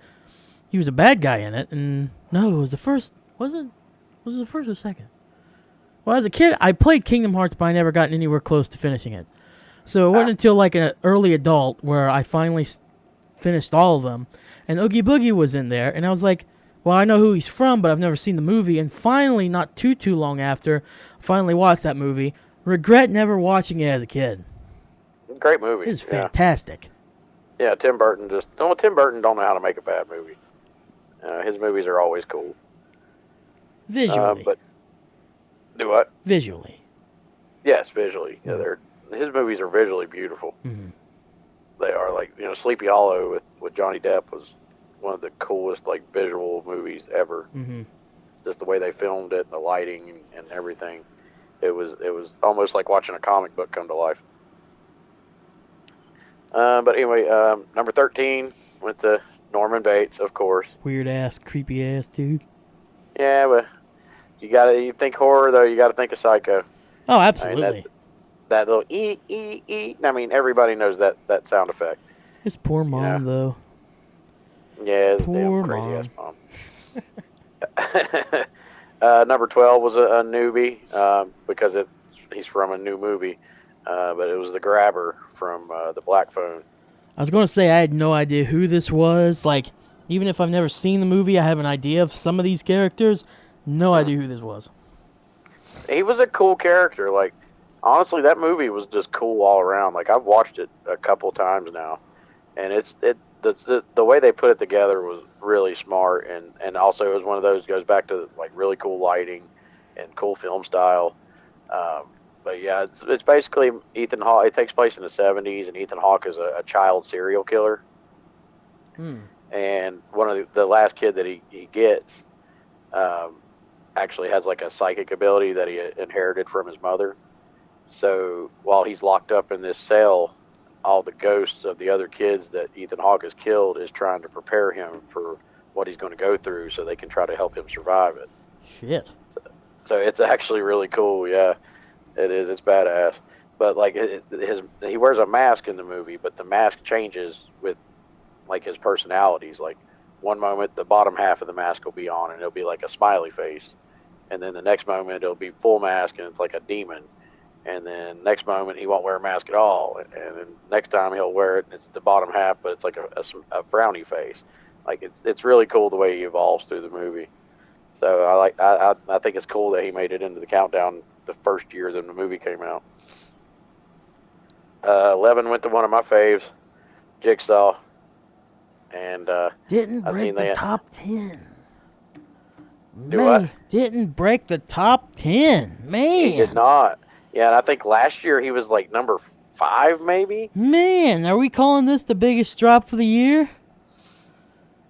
bad guy in it, and no, it was the first. Was it the first or second? Well, as a kid, I played Kingdom Hearts, but I never got anywhere close to finishing it. So it wasn't until like an early adult where I finally finished all of them, and Oogie Boogie was in there, and I was like, well, I know who he's from, but I've never seen the movie. And finally, not too long after, finally watched that movie. Regret never watching it as a kid. Great movie. It's fantastic. Yeah, Tim Burton don't know how to make a bad movie. His movies are always cool. Visually. But do what? Visually. Yes, visually. Yeah, his movies are visually beautiful. Mm-hmm. They are, like, Sleepy Hollow with Johnny Depp was one of the coolest, like, visual movies ever. Mm-hmm. Just the way they filmed it, the lighting and everything. It was almost like watching a comic book come to life. But anyway, number 13 went to Norman Bates, of course. Weird ass, creepy ass dude. Yeah, but you think horror though, you gotta think of Psycho. Oh, absolutely. I mean, that little ee. I mean, everybody knows that sound effect. His poor mom, though. Yeah, his damn crazy ass mom. Number 12 was a newbie because he's from a new movie, but it was The Grabber from the Black Phone. I was going to say I had no idea who this was. Like, even if I've never seen the movie, I have an idea of some of these characters. No idea who this was. He was a cool character. Like, honestly, that movie was just cool all around. Like, I've watched it a couple times now, and the way they put it together was really smart, and also it was one of those, goes back to like really cool lighting and cool film style. But yeah, it's basically Ethan Hawke. It takes place in the 70s, and Ethan Hawke is a child serial killer. And one of the last kid that he gets actually has like a psychic ability that he inherited from his mother. So while he's locked up in this cell, all the ghosts of the other kids that Ethan Hawke has killed is trying to prepare him for what he's going to go through so they can try to help him survive it. Shit. So it's actually really cool, yeah. It is. It's badass. But like he wears a mask in the movie, but the mask changes with like his personalities. Like one moment the bottom half of the mask will be on and it'll be like a smiley face. And then the next moment it'll be full mask and it's like a demon. And then next moment he won't wear a mask at all. And then next time he'll wear it and it's the bottom half, but it's like a frowny face. Like it's really cool the way he evolves through the movie. So I think it's cool that he made it into the countdown the first year that the movie came out. 11 went to one of my faves, Jigsaw, and didn't break the top 10. Do what? Didn't break the top 10, man. He did not. Yeah, and I think last year he was like number 5, maybe. Man, are we calling this the biggest drop for the year?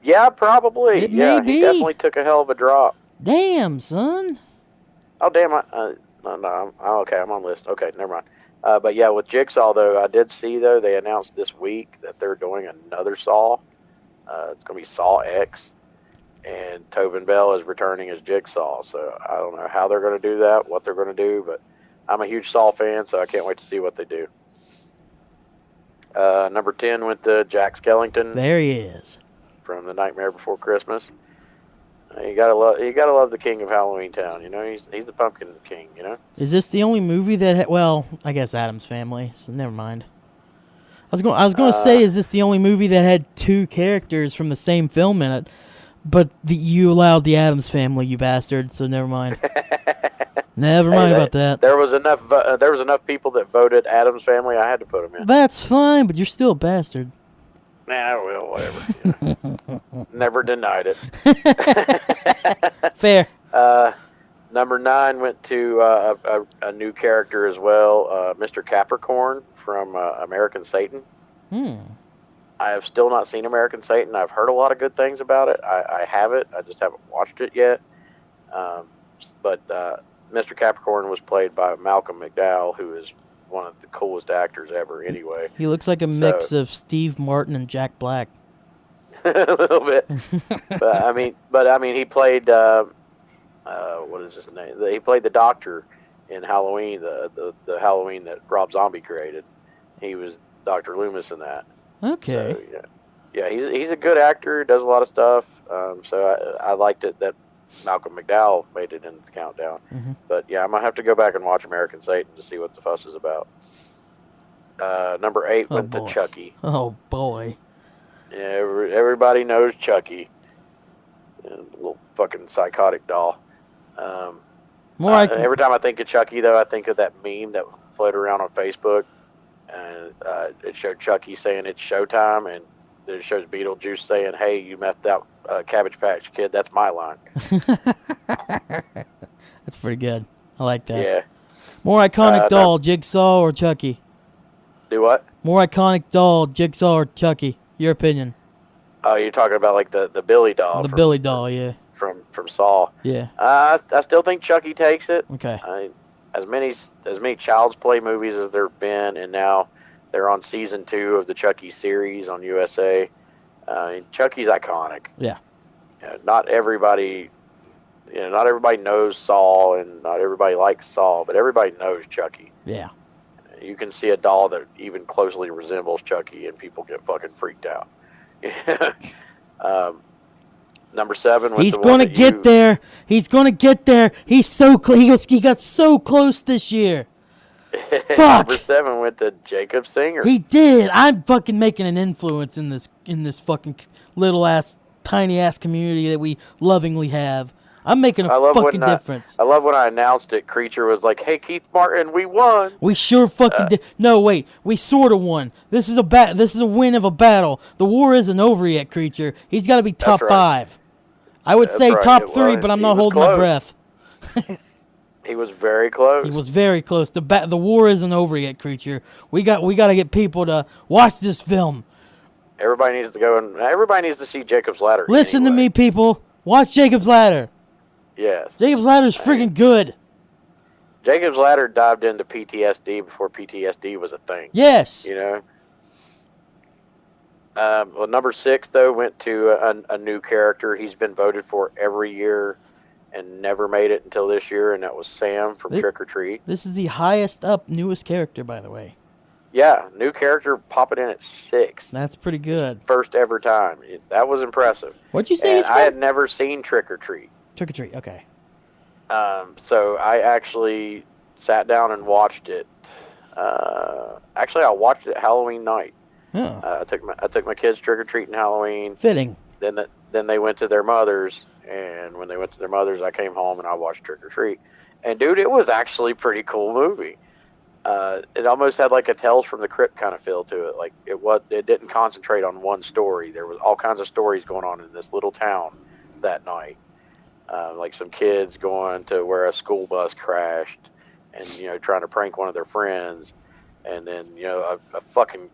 Yeah, probably. It may be. He definitely took a hell of a drop. Damn, son. Oh, damn. No, okay, I'm on the list. Okay, never mind. But yeah, with Jigsaw, though, I did see, though, they announced this week that they're doing another Saw. It's going to be Saw X. And Tobin Bell is returning as Jigsaw. So I don't know how they're going to do that, what they're going to do. But I'm a huge Saw fan, so I can't wait to see what they do. Number 10 went to Jack Skellington. There he is. From The Nightmare Before Christmas. You gotta love the king of Halloween Town. You know, he's the Pumpkin King. You know. Is this the only movie that? Well, I guess Addams Family. So never mind. I was going to say, is this the only movie that had 2 characters from the same film in it? But you allowed the Addams Family, you bastard. So never mind. Never mind about that. There was enough people that voted Addams Family. I had to put them in. That's fine, but you're still a bastard. Nah, well, whatever. Never denied it. Fair. Number 9 went to a new character as well, Mr. Capricorn from American Satan. I have still not seen American Satan. I've heard a lot of good things about it. I have it. I just haven't watched it yet. But Mr. Capricorn was played by Malcolm McDowell, who is one of the coolest actors ever anyway. He looks like a mix of Steve Martin and Jack Black. A little bit. but I mean he played what is his name? He played the Doctor in Halloween, the Halloween that Rob Zombie created. He was Dr. Loomis in that. Okay. So, yeah, he's a good actor, does a lot of stuff. So I liked it that Malcolm McDowell made it into the countdown. But yeah, I might have to go back and watch American Satan to see what the fuss is about. Number 8 went to Chucky. Oh boy. Yeah, everybody knows Chucky. Yeah, little fucking psychotic doll. Every time I think of Chucky, though, I think of that meme that floated around on Facebook, and it showed Chucky saying it's showtime, and it shows Beetlejuice saying, "Hey, you methed out Cabbage Patch Kid." That's my line. That's pretty good. I like that. Yeah. More iconic doll, Jigsaw or Chucky? Do what? More iconic doll, Jigsaw or Chucky? Your opinion? Oh, you're talking about like the Billy doll. The Billy doll, yeah. From Saw. Yeah. I still think Chucky takes it. Okay. As many Child's Play movies as there've been, and now they're on season 2 of the Chucky series on USA. Chucky's iconic. Yeah. Not everybody knows Saw, and not everybody likes Saw, but everybody knows Chucky. Yeah. You can see a doll that even closely resembles Chucky, and people get fucking freaked out. Number 7. He's gonna get there. He's gonna get there. He's so he got so close this year. Fuck. Number 7 went to Jacob Singer. He did. I'm fucking making an influence in this fucking little ass tiny ass community that we lovingly have. I'm making a fucking difference. I love when I announced it. Creature was like, "Hey, Keith Martin, we won." We sure fucking did. No, wait, we sort of won. This is a win of a battle. The war isn't over yet, Creature. He's got to be top 5. I would say top 3, but I'm not holding my breath. He was very close. He was very close. The war isn't over yet, Creature. We got to get people to watch this film. Everybody needs to go and everybody needs to see Jacob's Ladder. Listen to me, people. Watch Jacob's Ladder. Yes. Jacob's Ladder is freaking good. Jacob's Ladder dived into PTSD before PTSD was a thing. Yes. Well, number 6 though went to a new character. He's been voted for every year and never made it until this year, and that was Sam from Trick or Treat. This is the highest up newest character, by the way. Yeah, new character popping in at 6. That's pretty good. First ever time. That was impressive. What'd you say? And I had never seen Trick or Treat. Trick or Treat, okay. So I actually sat down and watched it. Actually, I watched it Halloween night. Oh. I took my kids trick or treating Halloween. Fitting. Then they went to their mothers, and when they went to their mothers, I came home and I watched Trick or Treat. And dude, it was actually a pretty cool movie. It almost had like a Tales from the Crypt kind of feel to it. Like it didn't concentrate on one story. There was all kinds of stories going on in this little town that night. Like some kids going to where a school bus crashed, and trying to prank one of their friends, and then a fucking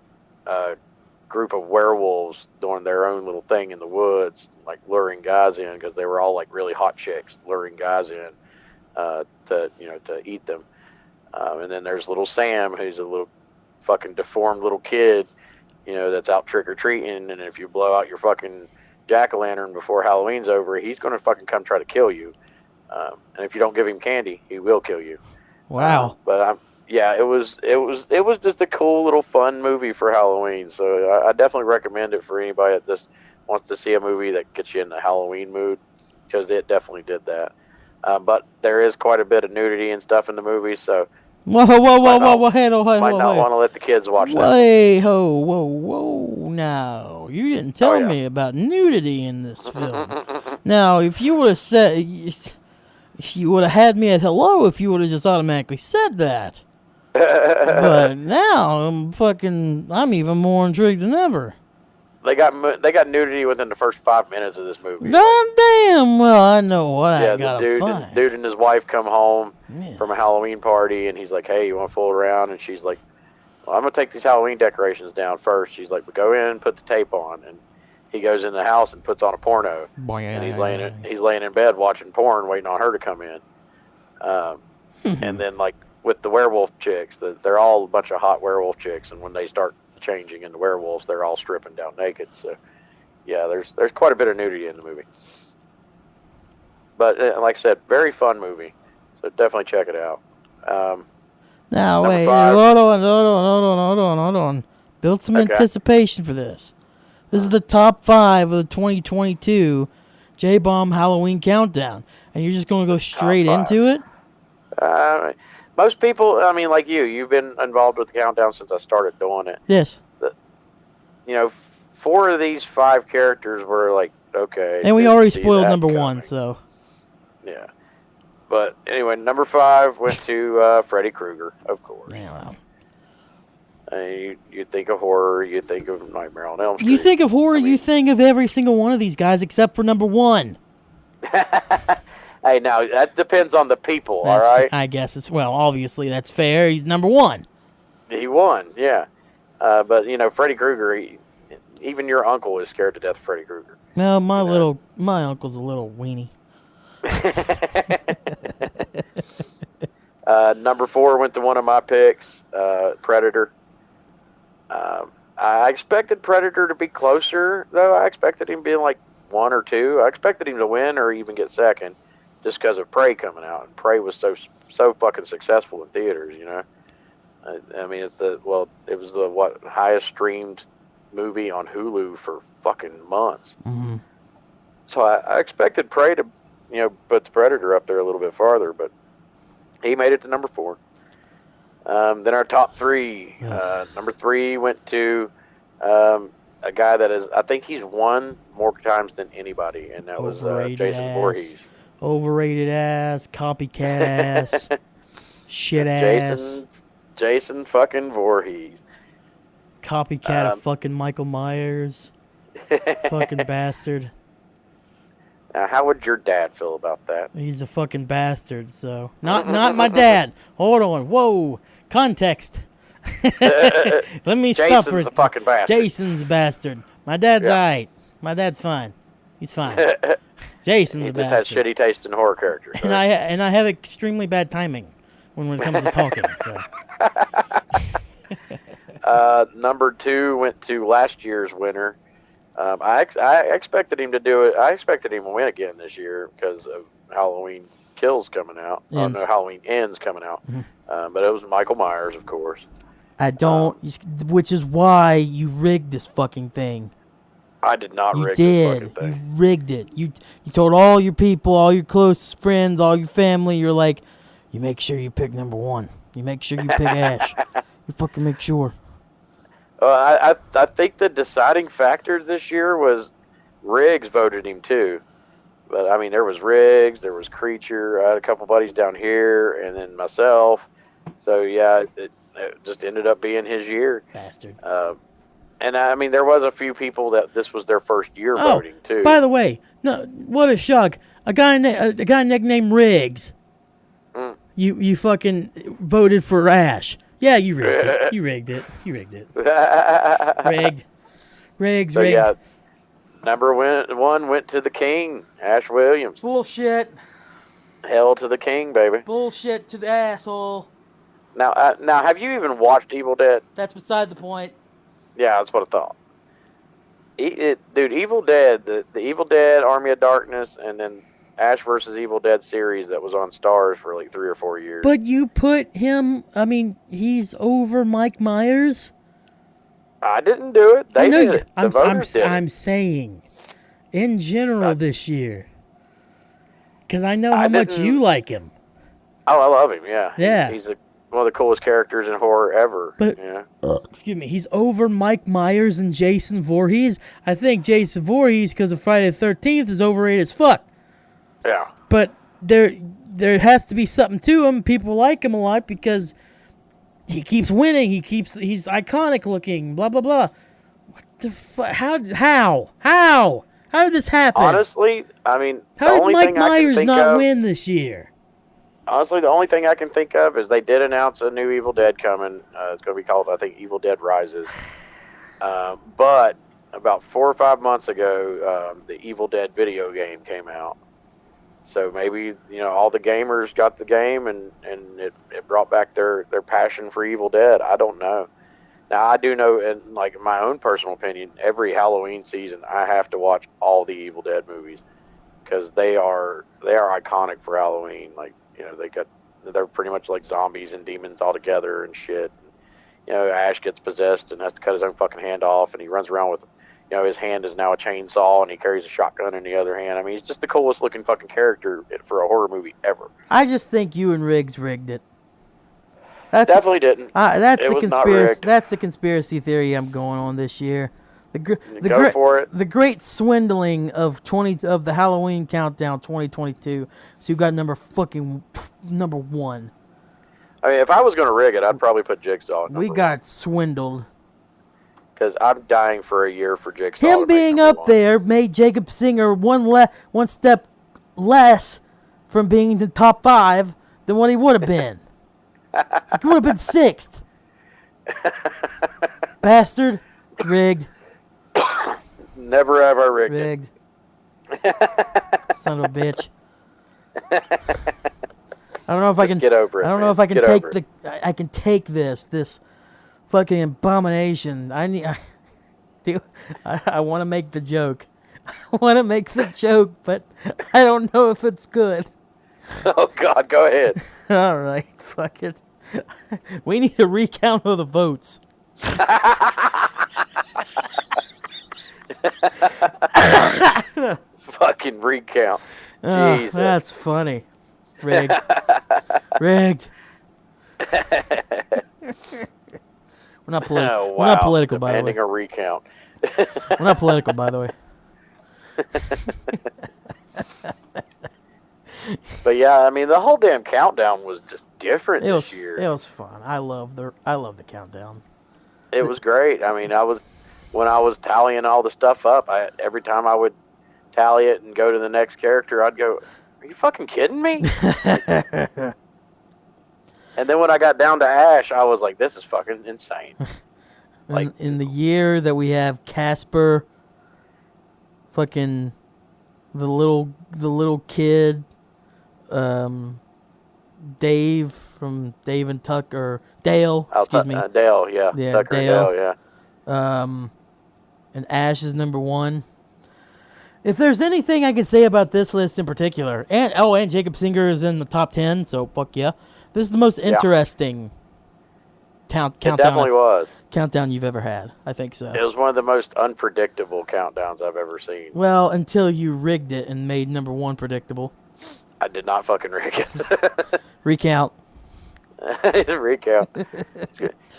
group of werewolves doing their own little thing in the woods, like luring guys in because they were all like really hot chicks, luring guys in to eat them. And then there's little Sam, who's a little fucking deformed little kid, that's out trick or treating, and if you blow out your fucking jack-o'-lantern before Halloween's over, he's gonna fucking come try to kill you. And if you don't give him candy, he will kill you. Wow. It was just a cool little fun movie for Halloween. So I definitely recommend it for anybody that just wants to see a movie that gets you in the Halloween mood, because it definitely did that. But there is quite a bit of nudity and stuff in the movie, so whoa, might not want to let the kids watch that. Whoa, now you didn't tell me about nudity in this film. Now, if you would have said, if you would have had me at hello, if you would have just automatically said that. But now I'm even more intrigued than ever. They got nudity within the first 5 minutes of this movie. God damn! Well, I know what I gotta find. The dude and his wife come home from a Halloween party, and he's like, "Hey, you want to fool around?" And she's like, "Well, I'm gonna take these Halloween decorations down first." She's like, "But go in and put the tape on." And he goes in the house and puts on a porno, and he's laying in bed watching porn, waiting on her to come in. And then like with the werewolf chicks, they're all a bunch of hot werewolf chicks, and when they start changing into werewolves, they're all stripping down naked. So yeah, there's quite a bit of nudity in the movie, but like I said, very fun movie, so definitely check it out. Now wait, hold on, build some anticipation for this. This is the top 5 of the 2022 Jbomb Halloween countdown, and you're just going to go straight into it? Most people, I mean, like you've been involved with the countdown since I started doing it. Yes. 4 of these 5 characters were like, okay. And we already spoiled number 1, so. Yeah. But anyway, number 5 went to Freddy Krueger, of course. Yeah, You think of horror, you think of Nightmare on Elm Street. You think of horror, you think of every single one of these guys except for number one. Hey, now, that depends on the people, all right? I guess it's, well, obviously that's fair. He's number one. He won, yeah. But, Freddy Krueger, even your uncle is scared to death of Freddy Krueger. No, my uncle's a little weenie. Number 4 went to one of my picks, Predator. I expected Predator to be closer, though. I expected him being like 1 or 2. I expected him to win or even get second, just because of Prey coming out. And Prey was so fucking successful in theaters, I mean, it was the highest streamed movie on Hulu for fucking months. Mm-hmm. So I expected Prey to, put the Predator up there a little bit farther, but he made it to number 4. Then our top 3. Number 3 went to a guy that I think he's won more times than anybody, and that was Jason Voorhees. Overrated ass, copycat ass, shit ass. Jason fucking Voorhees. Copycat of fucking Michael Myers. Fucking bastard. Now, how would your dad feel about that? He's a fucking bastard, so. Not my dad. Hold on. Whoa. Context. Let me stop her. Jason's a fucking bastard. Jason's a bastard. My dad's alright. My dad's fine. He's fine. Jason's a bastard. He just has shitty taste in horror characters. Right? And I have extremely bad timing when it comes to talking, so. Number 2 went to last year's winner. I expected him to do it. I expected him to win again this year because of Halloween Kills coming out. Halloween Ends coming out. Mm-hmm. But it was Michael Myers, of course. I don't, which is why you rigged this fucking thing. I did not rig this fucking thing. You rigged it. You told all your people, all your close friends, all your family, you're like, you make sure you pick number 1. You make sure you pick Ash. You fucking make sure. I think the deciding factor this year was Riggs voted him too. But, I mean, there was Riggs, there was Creature, I had a couple buddies down here, and then myself. So, yeah, it just ended up being his year. Bastard. And, I mean, there was a few people that this was their first year voting, too. By the way, no, what a shock. A guy nicknamed Riggs. You fucking voted for Ash. Yeah, you rigged it. You rigged it. Rigged. So, yeah, number 1 went to the King, Ash Williams. Bullshit. Hell to the King, baby. Bullshit to the asshole. Now, have you even watched Evil Dead? That's beside the point. Yeah, that's what I thought. Dude, Evil Dead, the Evil Dead, Army of Darkness, and then Ash vs. Evil Dead series that was on Stars for like 3 or 4 years. But you put him, I mean, he's over Mike Myers? I didn't do it. They did it. I'm saying, in general this year. Because I know how much you like him. Oh, I love him, yeah. Yeah. He's one of the coolest characters in horror ever. But, excuse me, he's over Mike Myers and Jason Voorhees. I think Jason Voorhees, because of Friday the 13th, is overrated as fuck. Yeah. But there has to be something to him. People like him a lot because he keeps winning. He's iconic looking. Blah blah blah. What the fuck? How did this happen? Honestly, I mean, how did Mike Myers not win this year? Honestly, the only thing I can think of is they did announce a new Evil Dead coming. It's going to be called, I think, Evil Dead Rises. But about 4 or 5 months ago, the Evil Dead video game came out. So maybe, all the gamers got the game and it brought back their passion for Evil Dead. I don't know. Now, I do know, in like my own personal opinion, every Halloween season, I have to watch all the Evil Dead movies because they are iconic for Halloween. Like, they're pretty much like zombies and demons all together and shit. Ash gets possessed and has to cut his own fucking hand off, and he runs around with, his hand is now a chainsaw, and he carries a shotgun in the other hand. I mean, he's just the coolest looking fucking character for a horror movie ever. I just think you and Riggs rigged it. Definitely didn't. That's the conspiracy. That's the conspiracy theory I'm going on this year. Go for it. The great swindling of the Halloween countdown 2022. So you got number 1. I mean, if I was going to rig it, I'd probably put Jigsaw. We got swindled. Because I'm dying for a year for Jigsaw. Him being up there made Jacob Singer one step less from being in the top 5 than what he would have been. He would have been 6th. Bastard. Rigged. Never have I rigged Rigged. Son of a bitch. I don't know if I can get over it. I don't know if I can take this fucking abomination. I want to make the joke. I want to make the joke, but I don't know if it's good. Oh God, go ahead. All right, fuck it. We need a recount of the votes. Fucking recount. Jesus. That's funny. Rigged. Rigged. We're not political. Oh, wow. We're not political, by the way. Demanding a recount. We're not political, by the way. But yeah, I mean, the whole damn countdown was just different this year. It was fun. I love the countdown. It was great. I mean, when I was tallying all the stuff up, every time I would tally it and go to the next character, I'd go, "Are you fucking kidding me?" And then when I got down to Ash, I was like, "This is fucking insane." Like in the year that we have Casper, fucking the little kid, Dave from Dave and Tucker, Dale, excuse me. Dale, yeah. Tucker Dale. And Dale, yeah. And Ash is number 1. If there's anything I can say about this list in particular, and Jacob Singer is in the top 10, so fuck yeah. This is the most interesting countdown. It definitely was. Countdown you've ever had. I think so. It was one of the most unpredictable countdowns I've ever seen. Well, until you rigged it and made number 1 predictable. I did not fucking rig it. Recount. Recount.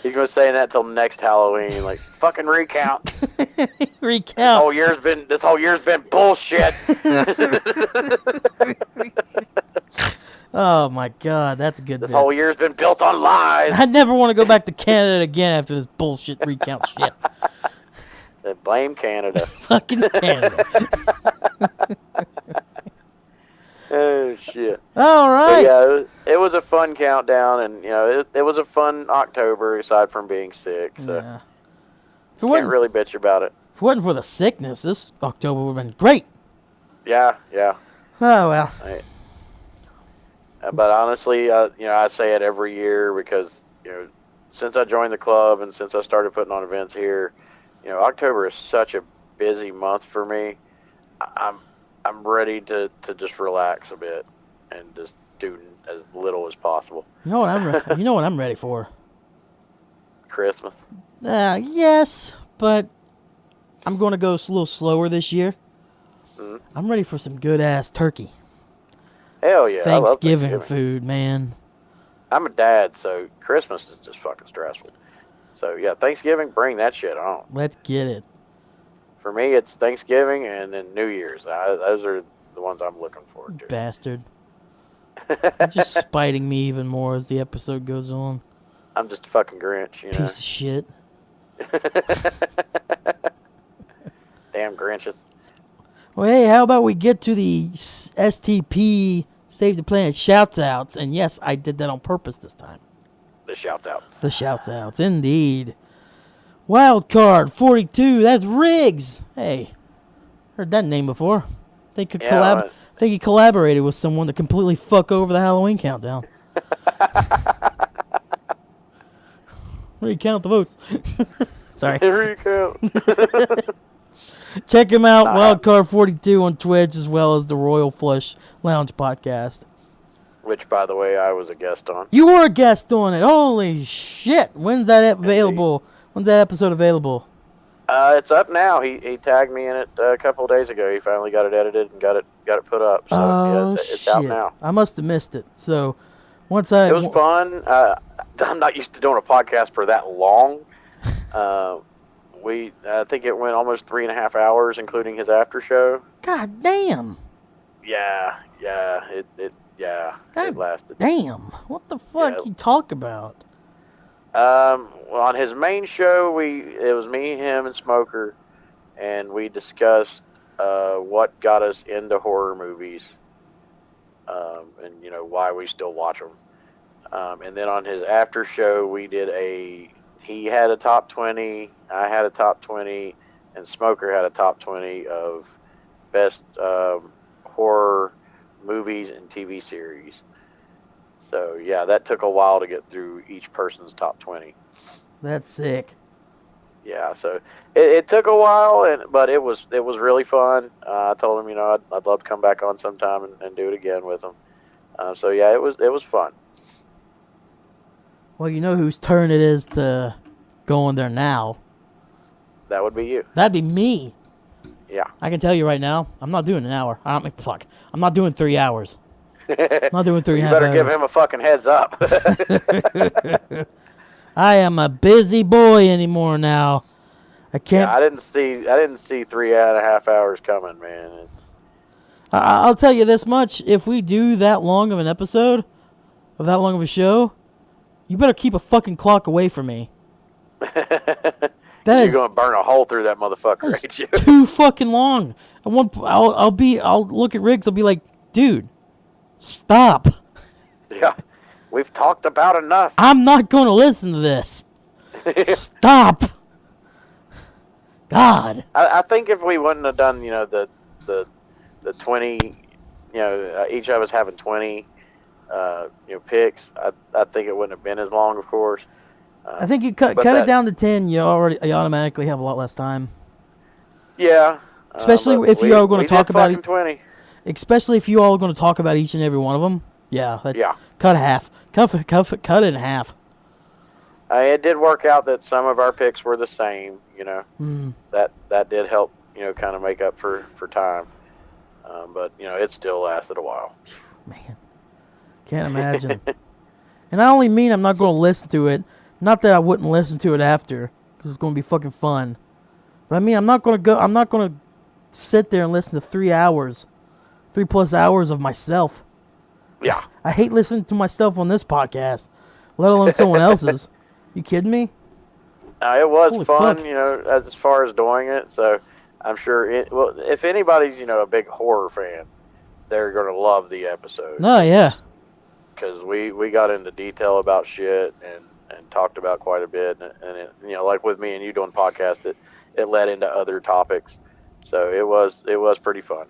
He's going to say that till next Halloween. Like, fucking recount. Recount. This whole year's been bullshit. Oh my God, that's a good. This whole year's been built on lies. I never want to go back to Canada again after this bullshit recount shit. Blame Canada. Fucking Canada. Oh shit. All right. But yeah, it was a fun countdown, and it was a fun October aside from being sick. So Yeah. Can't really bitch about it. If it wasn't for the sickness, this October would have been great. Yeah. Oh well. But honestly, I say it every year because since I joined the club and since I started putting on events here, October is such a busy month for me. I'm ready to just relax a bit and just do as little as possible. You know what I'm ready for? Christmas. Yes, but I'm going to go a little slower this year. Mm-hmm. I'm ready for some good ass turkey. Hell yeah. Thanksgiving food, man. I'm a dad, so Christmas is just fucking stressful. So yeah, Thanksgiving, bring that shit on. Let's get it. For me, it's Thanksgiving and then New Year's. Those are the ones I'm looking forward to. Bastard. You're just spiting me even more as the episode goes on. I'm just a fucking Grinch, Piece of shit. Damn Grinches. Well, hey, how about we get to the STP Save the Planet shouts-outs? And yes, I did that on purpose this time. The shouts-outs. The shouts-outs, indeed. Wildcard 42, that's Riggs. Hey, heard that name before. Think he collaborated with someone to completely fuck over the Halloween countdown. Recount the votes. Sorry. Recount. Check him out, Wildcard 42 on Twitch, as well as the Royal Flush Lounge podcast. Which, by the way, I was a guest on. You were a guest on it. Holy shit! When's that available? When's that episode available? It's up now. He tagged me in it a couple of days ago. He finally got it edited and got it put up. So it's out now. I must have missed it. So it was fun. I'm not used to doing a podcast for that long. I think it went almost 3.5 hours, including his after show. God damn. Yeah. Yeah, God it lasted. Damn, what the fuck Yeah. you talk about? Well, on his main show, it was me, him, and Smoker, and we discussed what got us into horror movies, and why we still watch them. And then on his after show, he had a top 20, I had a top 20, and Smoker had a top 20 of best horror movies and TV series. So yeah, that took a while to get through each person's top 20. That's sick. Yeah, so it took a while, but it was really fun. I told him, I'd love to come back on sometime and do it again with him. So yeah, it was fun. Well, you know whose turn it is to go in there now. That would be you. That'd be me. Yeah. I can tell you right now, I'm not doing an hour. I'm not doing 3 hours. I'm not doing 3 and a half hours. You better give him a fucking heads up. I am a busy boy anymore now. I can't. Yeah, I didn't see 3.5 hours coming, man. I'll tell you this much: if we do that long of an episode, of that long of a show, you better keep a fucking clock away from me. You're gonna burn a hole through that motherfucker, ain't you? Too fucking long. I'll look at Riggs. I'll be like, dude, stop. Yeah, we've talked about enough. I'm not going to listen to this. Stop. God. I think if we wouldn't have done, the 20, each of us having 20, picks, I think it wouldn't have been as long, of course. I think you cut it down to 10. You automatically have a lot less time. Yeah. Especially if you are going to talk about it. 20. Especially if you all are going to talk about each and every one of them. Yeah. Cut half. Cut it in half. It did work out that some of our picks were the same. That did help. Kind of make up for time. But it still lasted a while. Man, can't imagine. And I only mean I'm not going to listen to it. Not that I wouldn't listen to it after, because it's going to be fucking fun. But I mean, I'm not going to sit there and listen to 3 hours, 3+ hours of myself. Yeah. I hate listening to myself on this podcast, let alone someone else's. You kidding me? It was Holy fun, fuck. as far as doing it. So I'm sure if anybody's, a big horror fan, they're going to love the episode. No, yeah. Because we got into detail about shit and talked about quite a bit. And it, like with me and you doing podcasts, it led into other topics. So it was pretty fun.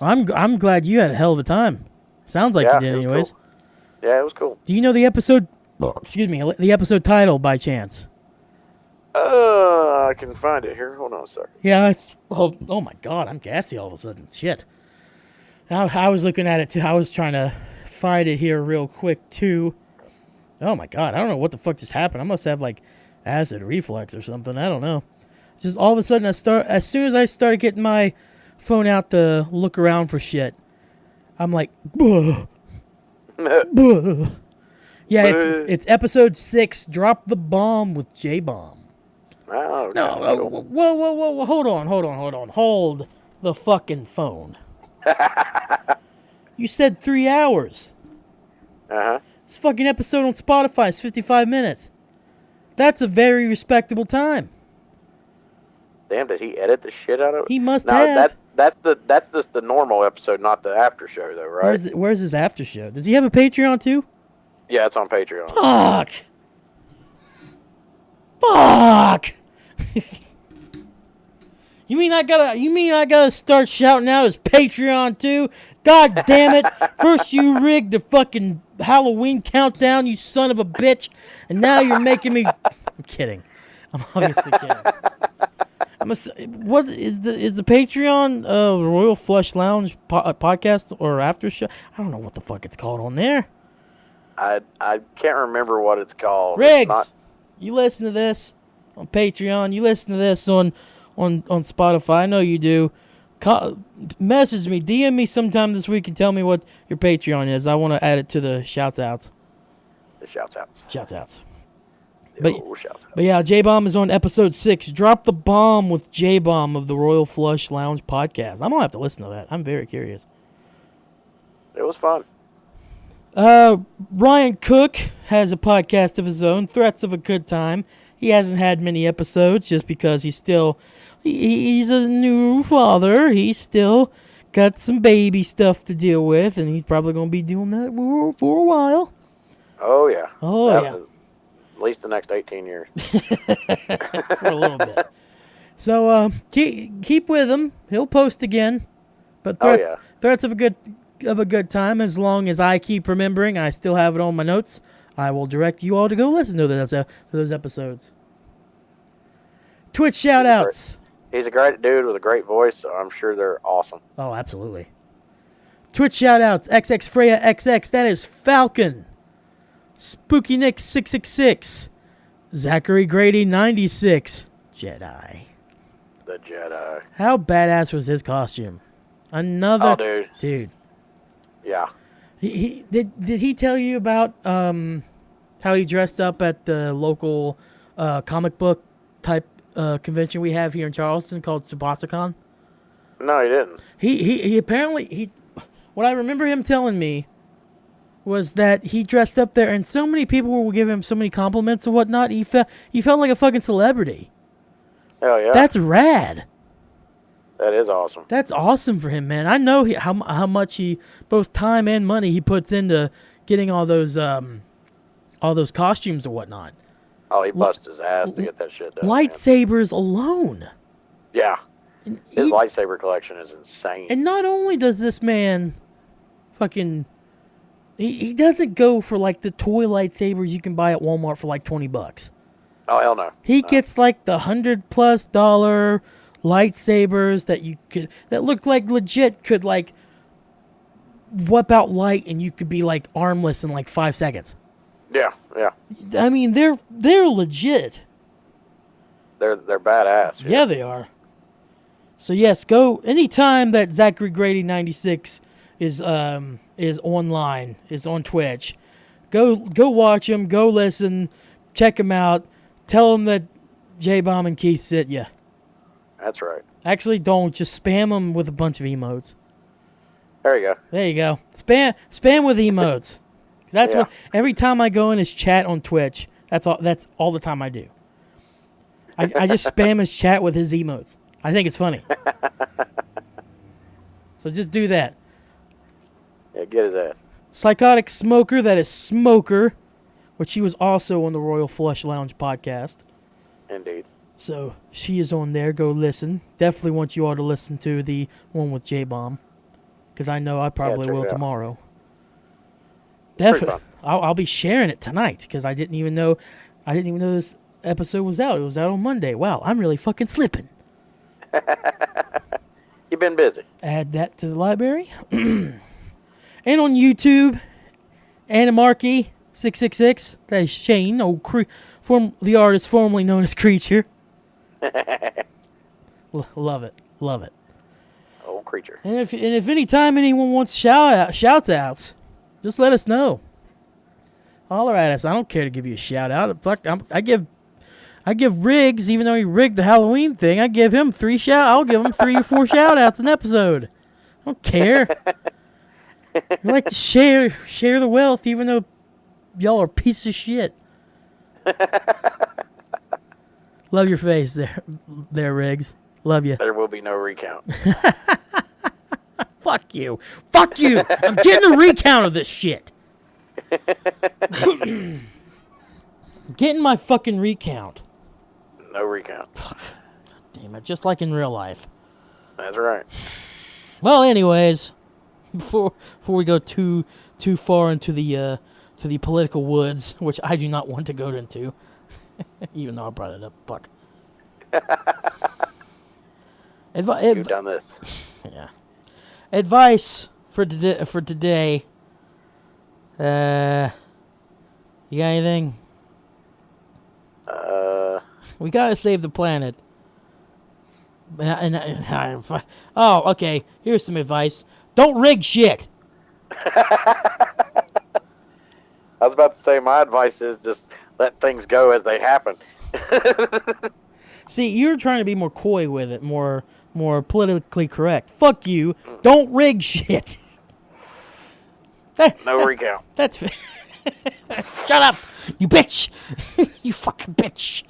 I'm glad you had a hell of a time. Sounds like you did anyways. Cool. Yeah, it was cool. Do you know the episode, the episode title by chance? I can find it here. Hold on a second. Yeah, it's... Oh my God, I'm gassy all of a sudden. Shit. I was looking at it, too. I was trying to find it here real quick, too. Oh my God, I don't know what the fuck just happened. I must have, acid reflux or something. I don't know. Just all of a sudden, as soon as I started getting my phone out to look around for shit, I'm like, buh. Buh. Yeah, it's episode 6, Drop the Bomb with Jbomb. Oh, No, whoa, hold on. Hold the fucking phone. You said 3 hours. Uh-huh. This fucking episode on Spotify is 55 minutes. That's a very respectable time. Damn, did he edit the shit out of it? He must have. That's just the normal episode, not the after show, though, right? Where's his after show? Does he have a Patreon too? Yeah, it's on Patreon. Fuck. You mean I gotta start shouting out his Patreon too? God damn it! First you rigged the fucking Halloween countdown, you son of a bitch, and now you're making me. I'm kidding. I'm obviously kidding. What is the Patreon Royal Flush Lounge podcast or after show? I don't know what the fuck it's called on there. I can't remember what it's called. Riggs, you listen to this on Patreon. You listen to this on Spotify. I know you do. Message me, DM me sometime this week and tell me what your Patreon is. I want to add it to the shouts outs. The shouts outs. Shouts outs. But yeah, Jbomb is on episode 6. Drop the Bomb with Jbomb of the Royal Flush Lounge podcast. I'm gonna have to listen to that. I'm very curious. It was fun. Ryan Cook has a podcast of his own, Threats of a Good Time. He hasn't had many episodes just because he's still... He's a new father. He's still got some baby stuff to deal with, and he's probably going to be doing that for a while. Oh, yeah. Yeah. At least the next 18 years. For a little bit. So keep with him. He'll post again. But threats of a good time. As long as I keep remembering, I still have it on my notes. I will direct you all to go listen to those episodes. Twitch shout-outs. He's a great dude with a great voice, so I'm sure they're awesome. Oh, absolutely. Twitch shout-outs. XX Freya XX. That is Falcon. Spooky Nick 666. Zachary Grady 96. Jedi. The Jedi. How badass was his costume? Another dude. Yeah. Did he tell you about how he dressed up at the local comic book type convention we have here in Charleston called SubasaCon? No, he didn't. He apparently what I remember him telling me was that he dressed up there and so many people were giving him so many compliments and whatnot. He felt like a fucking celebrity. Hell yeah. That's rad. That is awesome. That's awesome for him, man. I know how much both time and money he puts into getting all those costumes and whatnot. Oh, he busted his ass to get that shit done. Lightsabers alone. Yeah. His lightsaber collection is insane. And not only does this man fucking... He doesn't go for like the toy lightsabers you can buy at Walmart for like $20. Oh, hell no. He gets like the $100+ lightsabers that look like legit could like whip out light and you could be like armless in like 5 seconds. Yeah. I mean, they're legit. They're badass. Yeah, they are. So yes, go anytime that Zachary Grady 96 is online, is on Twitch. Go watch him, go listen, check him out. Tell him that Jbomb and Keith sent you. That's right. Actually, don't. Just spam them with a bunch of emotes. There you go. There you go. Spam with emotes. That's what every time I go in his chat on Twitch. That's all the time I do. I just spam his chat with his emotes. I think it's funny. So just do that. Yeah, get his ass. Psychotic Smoker, that is Smoker, which she was also on the Royal Flush Lounge podcast. Indeed. So she is on there. Go listen. Definitely want you all to listen to the one with Jbomb, because I know I probably will tomorrow. Definitely, I'll be sharing it tonight because I didn't even know this episode was out. It was out on Monday. Wow, I'm really fucking slipping. You've been busy. Add that to the library. And on YouTube, Animarchy 666. That is Shane, the artist formerly known as Creature. Love it. Old Creature. And if any time anyone wants shouts outs, just let us know. Holler at us. I don't care to give you a shout out. Fuck, I give Riggs, even though he rigged the Halloween thing, I give him I'll give him 3 or 4 shout outs an episode. I don't care. We like to share the wealth, even though y'all are pieces of shit. Love your face there, Riggs. Love you. There will be no recount. Fuck you. I'm getting a recount of this shit. I'm getting my fucking recount. No recount. Damn it, just like in real life. That's right. Well, anyways, before we go too far into the political woods, which I do not want to go into, even though I brought it up. Fuck. You've done this. Yeah. Advice for today. You got anything? We gotta save the planet. Oh, okay. Here's some advice. Don't rig shit. I was about to say my advice is just let things go as they happen. See, you're trying to be more coy with it, more politically correct. Fuck you. Don't rig shit. No recount. That's shut up, you bitch. You fucking bitch.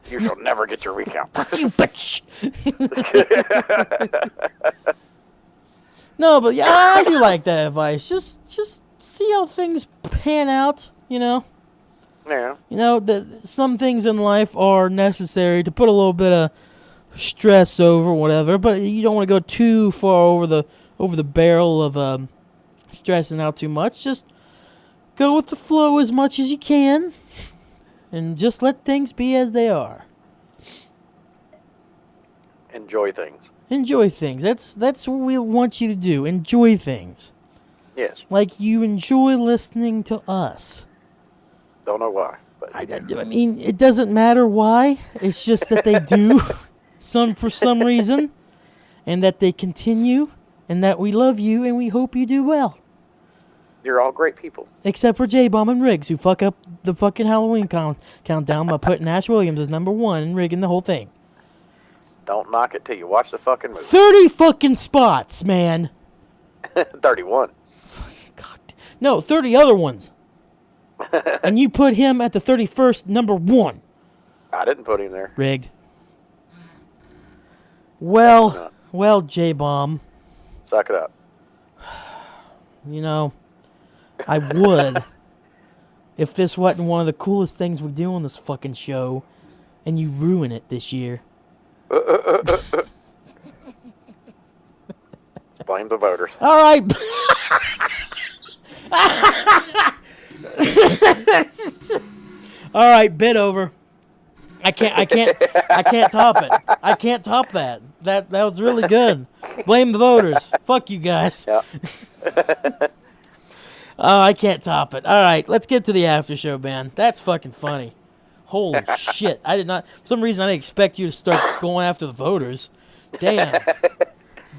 You shall never get your recount. Fuck you, bitch. No, but yeah, I do like that advice. Just see how things pan out, you know? Yeah. You know, some things in life are necessary to put a little bit of stress over, whatever, but you don't want to go too far over the barrel of stressing out too much. Just go with the flow as much as you can and just let things be as they are. Enjoy things. Enjoy things. That's what we want you to do. Enjoy things. Yes. Like you enjoy listening to us. Don't know why. But I mean, it doesn't matter why. It's just that they do for some reason, and that they continue, and that we love you, and we hope you do well. You're all great people. Except for Jbomb and Riggs, who fuck up the fucking Halloween countdown by putting Ash Williams as number 1 and rigging the whole thing. Don't knock it till you watch the fucking movie. 30 fucking spots, man. 31. God. No, 30 other ones. And you put him at the 31st, number 1. I didn't put him there. Rigged. Well, Jbomb. Suck it up. You know, I would if this wasn't one of the coolest things we do on this fucking show, and you ruin it this year. Blame the voters. All right. All right, bid over. I can't top it. I can't top that. That was really good. Blame the voters. Fuck you guys. Yeah. I can't top it. All right, let's get to the after show, man. That's fucking funny. Holy shit. I did not, for some reason, I didn't expect you to start going after the voters. Damn.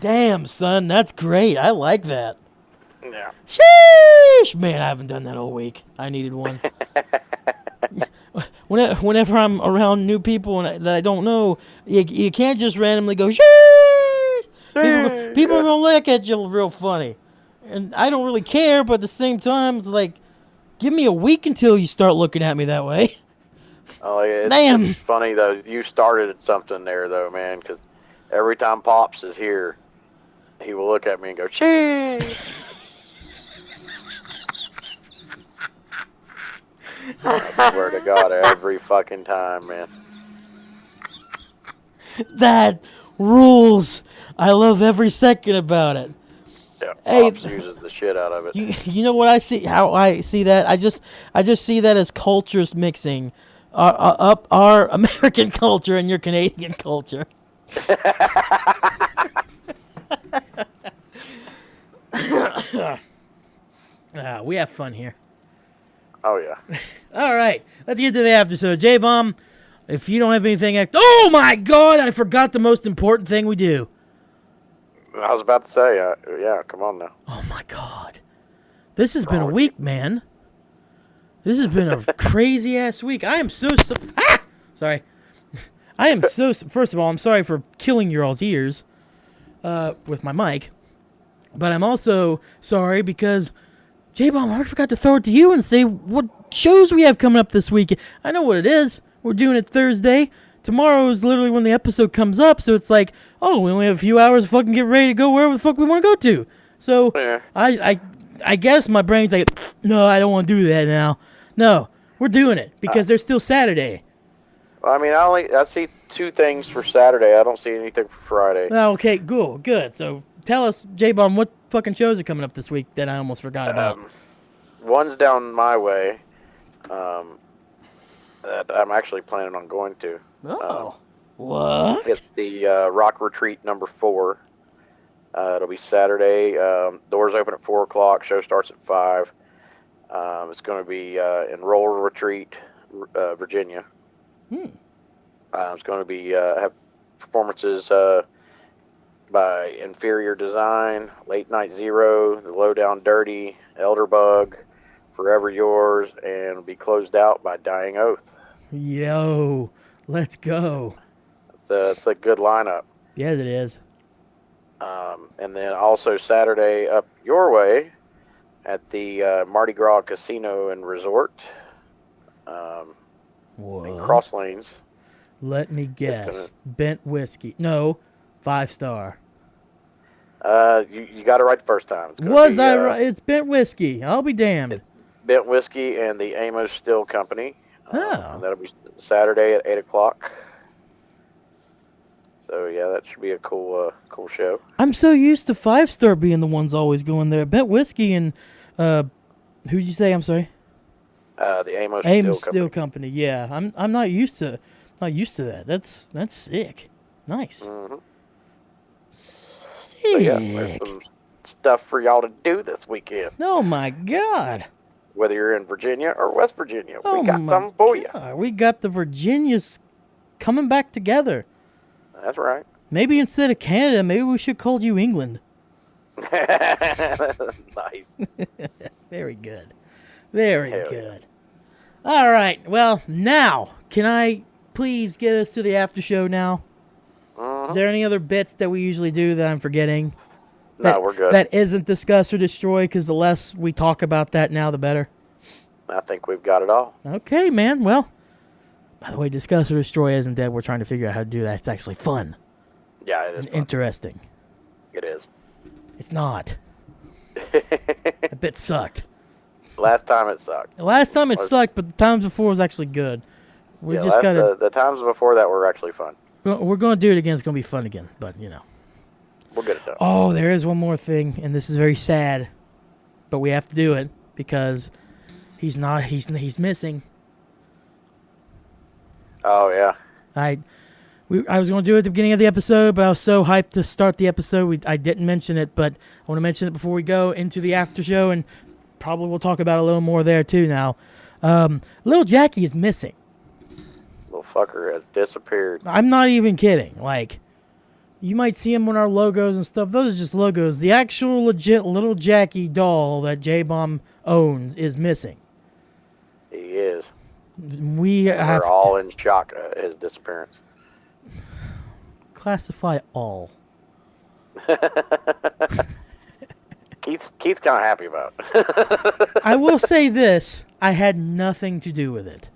Damn, son. That's great. I like that. Yeah. Sheesh. Man, I haven't done that all week. I needed one. Whenever I'm around new people that I don't know, you can't just randomly go, sheesh. People are going to look at you real funny. And I don't really care, but at the same time, it's like, give me a week until you start looking at me that way. Oh, it's Damn. It's funny, though. You started something there, though, man, because every time Pops is here, he will look at me and go, cheese. I swear to God, every fucking time, man. That rules. I love every second about it. Yeah, Hey, Pops uses the shit out of it. You know what I see? How I see that? I just see that as cultures mixing, our American culture and your Canadian culture. We have fun here. Oh, yeah. All right, let's get to the after show. Jbomb, if you don't have anything, oh my God, I forgot the most important thing we do. I was about to say, yeah, come on now. Oh my God, this has been a week, man. This has been a crazy ass week. I am sorry. I am first of all, I'm sorry for killing your all's ears with my mic, but I'm also sorry because Jbomb, I forgot to throw it to you and say what shows we have coming up this week. I know what it is. We're doing it Thursday. Tomorrow is literally when the episode comes up, so it's like, oh, we only have a few hours to fucking get ready to go wherever the fuck we want to go to. So Yeah. I guess my brain's like, no, I don't want to do that now. No, we're doing it because there's still Saturday. Well, I mean, I see 2 things for Saturday. I don't see anything for Friday. Oh, okay, cool, good. So tell us, Jbomb, what fucking shows are coming up this week that I almost forgot about? One's down my way that I'm actually planning on going to. Oh, what? It's the Rock Retreat number 4. It'll be Saturday. Doors open at 4 o'clock. Show starts at 5. It's going to be in Roller Retreat, Virginia. It's going to be have performances by Inferior Design, Late Night Zero, The Lowdown Dirty, Elderbug, Forever Yours, and it'll be closed out by Dying Oath. Yo, let's go. It's a good lineup. Yes, it is. And then also Saturday up your way, at the Mardi Gras Casino and Resort in Cross Lanes. Let me guess. Bent whiskey. No, 5-star. You got it right the first time. Was I right? It's Bent whiskey. I'll be damned. It's Bent whiskey and the Amos Still Company. Oh. That'll be Saturday at 8 o'clock. So yeah, that should be a cool show. I'm so used to 5-star being the ones always going there. Bent whiskey and who'd you say? I'm sorry. The Amos Still Company. Yeah, I'm not used to that. That's sick. Nice. Mm-hmm. Sick. So yeah, there's some stuff for y'all to do this weekend. Oh my God. Whether you're in Virginia or West Virginia, we got something for you. We got the Virginias coming back together. That's right. Maybe instead of Canada, maybe we should call you England. Nice. Very good. Very good. All right. Well, now, can I please get us to the after show now? Uh-huh. Is there any other bits that we usually do that I'm forgetting? No, we're good. That isn't discuss or destroy, because the less we talk about that now, the better. I think we've got it all. Okay, man. Well, by the way, discuss or destroy isn't dead. We're trying to figure out how to do that. It's actually fun. Yeah, it is fun. Interesting. It is. It's not. That bit sucked. Last time it sucked. The last time it sucked, but the times before was actually good. We just gotta. The times before that were actually fun. We're gonna do it again. It's gonna be fun again, but We'll get it done. Oh, there is one more thing, and this is very sad, but we have to do it because he's missing. Oh yeah. I was going to do it at the beginning of the episode, but I was so hyped to start the episode, I didn't mention it, but I want to mention it before we go into the after show, and probably we'll talk about it a little more there too now. Little Jackie is missing. Little fucker has disappeared. I'm not even kidding. Like, you might see him on our logos and stuff. Those are just logos. The actual legit Little Jackie doll that Jbomb owns is missing. He is. We're all in shock at his disappearance. Classify all. Keith's kind of happy about it. I will say this. I had nothing to do with it.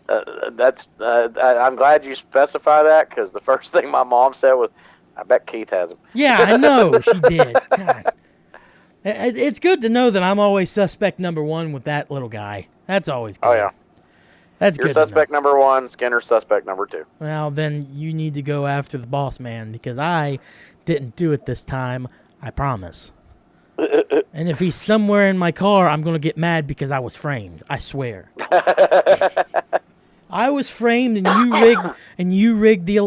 I'm glad you specify that, because the first thing my mom said was, I bet Keith has him. Yeah, I know she did. God. It's good to know that I'm always suspect number one with that little guy. That's always good. Oh, yeah. That's You're good. Suspect number one, Skinner's suspect number two. Well, then you need to go after the boss man, because I didn't do it this time. I promise. And if he's somewhere in my car, I'm going to get mad because I was framed. I swear. I was framed, and you rigged the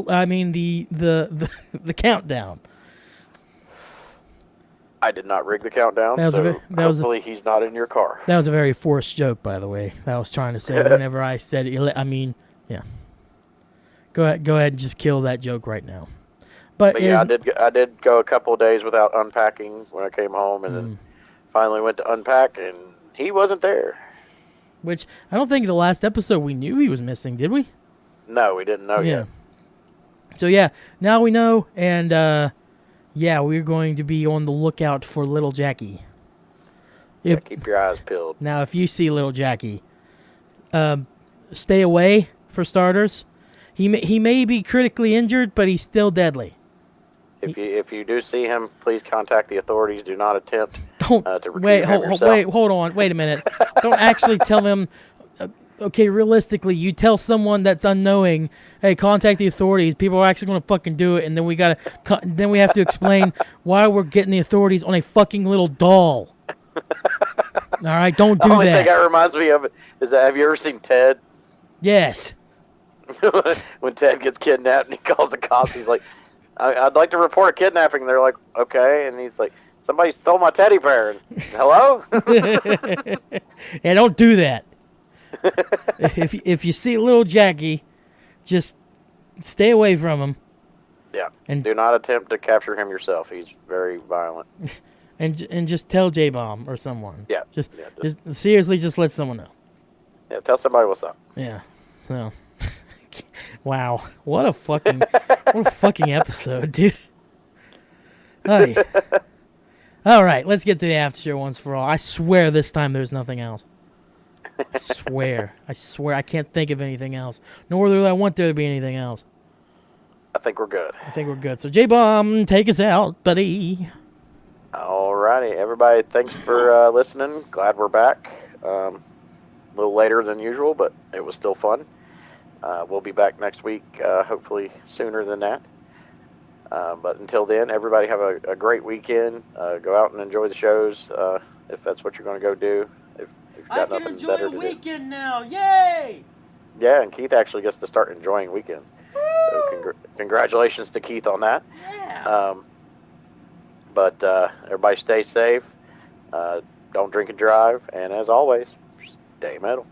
countdown. I did not rig the countdown, hopefully he's not in your car. That was a very forced joke, by the way. That I was trying to say whenever I said it. I mean, yeah. Go ahead and just kill that joke right now. But yeah, I did go a couple of days without unpacking when I came home, and then finally went to unpack, and he wasn't there. Which, I don't think the last episode we knew he was missing, did we? No, we didn't know yet. So yeah, now we know, and yeah, we're going to be on the lookout for Little Jackie. Yeah, keep your eyes peeled. Now, if you see Little Jackie, stay away, for starters. He may be critically injured, but he's still deadly. If you do see him, please contact the authorities. Do not attempt to wait. Hold on. Wait a minute. Don't actually tell them. Okay, realistically, you tell someone that's unknowing, hey, contact the authorities. People are actually going to fucking do it, and then we have to explain why we're getting the authorities on a fucking little doll. All right, don't do that. The only thing that reminds me of it is that, have you ever seen Ted? Yes. When Ted gets kidnapped and he calls the cops, he's like, I'd like to report a kidnapping. They're like, okay. And he's like, somebody stole my teddy bear. And, hello? Yeah, don't do that. If you see Little Jackie, just stay away from him. Yeah. And do not attempt to capture him yourself. He's very violent. And just tell Jbomb or someone. Yeah. Just seriously, just let someone know. Yeah, tell somebody what's up. Yeah. So, wow, what a fucking episode, dude. Hey. All right, let's get to the after show once for all. I swear this time there's nothing else. I swear. I can't think of anything else. Nor do I want there to be anything else. I think we're good. I think we're good. So, Jbomb, take us out, buddy. Alrighty, everybody, thanks for listening. Glad we're back. A little later than usual, but it was still fun. We'll be back next week, hopefully sooner than that. But until then, everybody have a great weekend. Go out and enjoy the shows if that's what you're going to go do. If you've got I can nothing enjoy better a to weekend now. Yay! do. Yeah, and Keith actually gets to start enjoying weekends. So congratulations to Keith on that. Yeah. But everybody stay safe. Don't drink and drive. And as always, stay metal.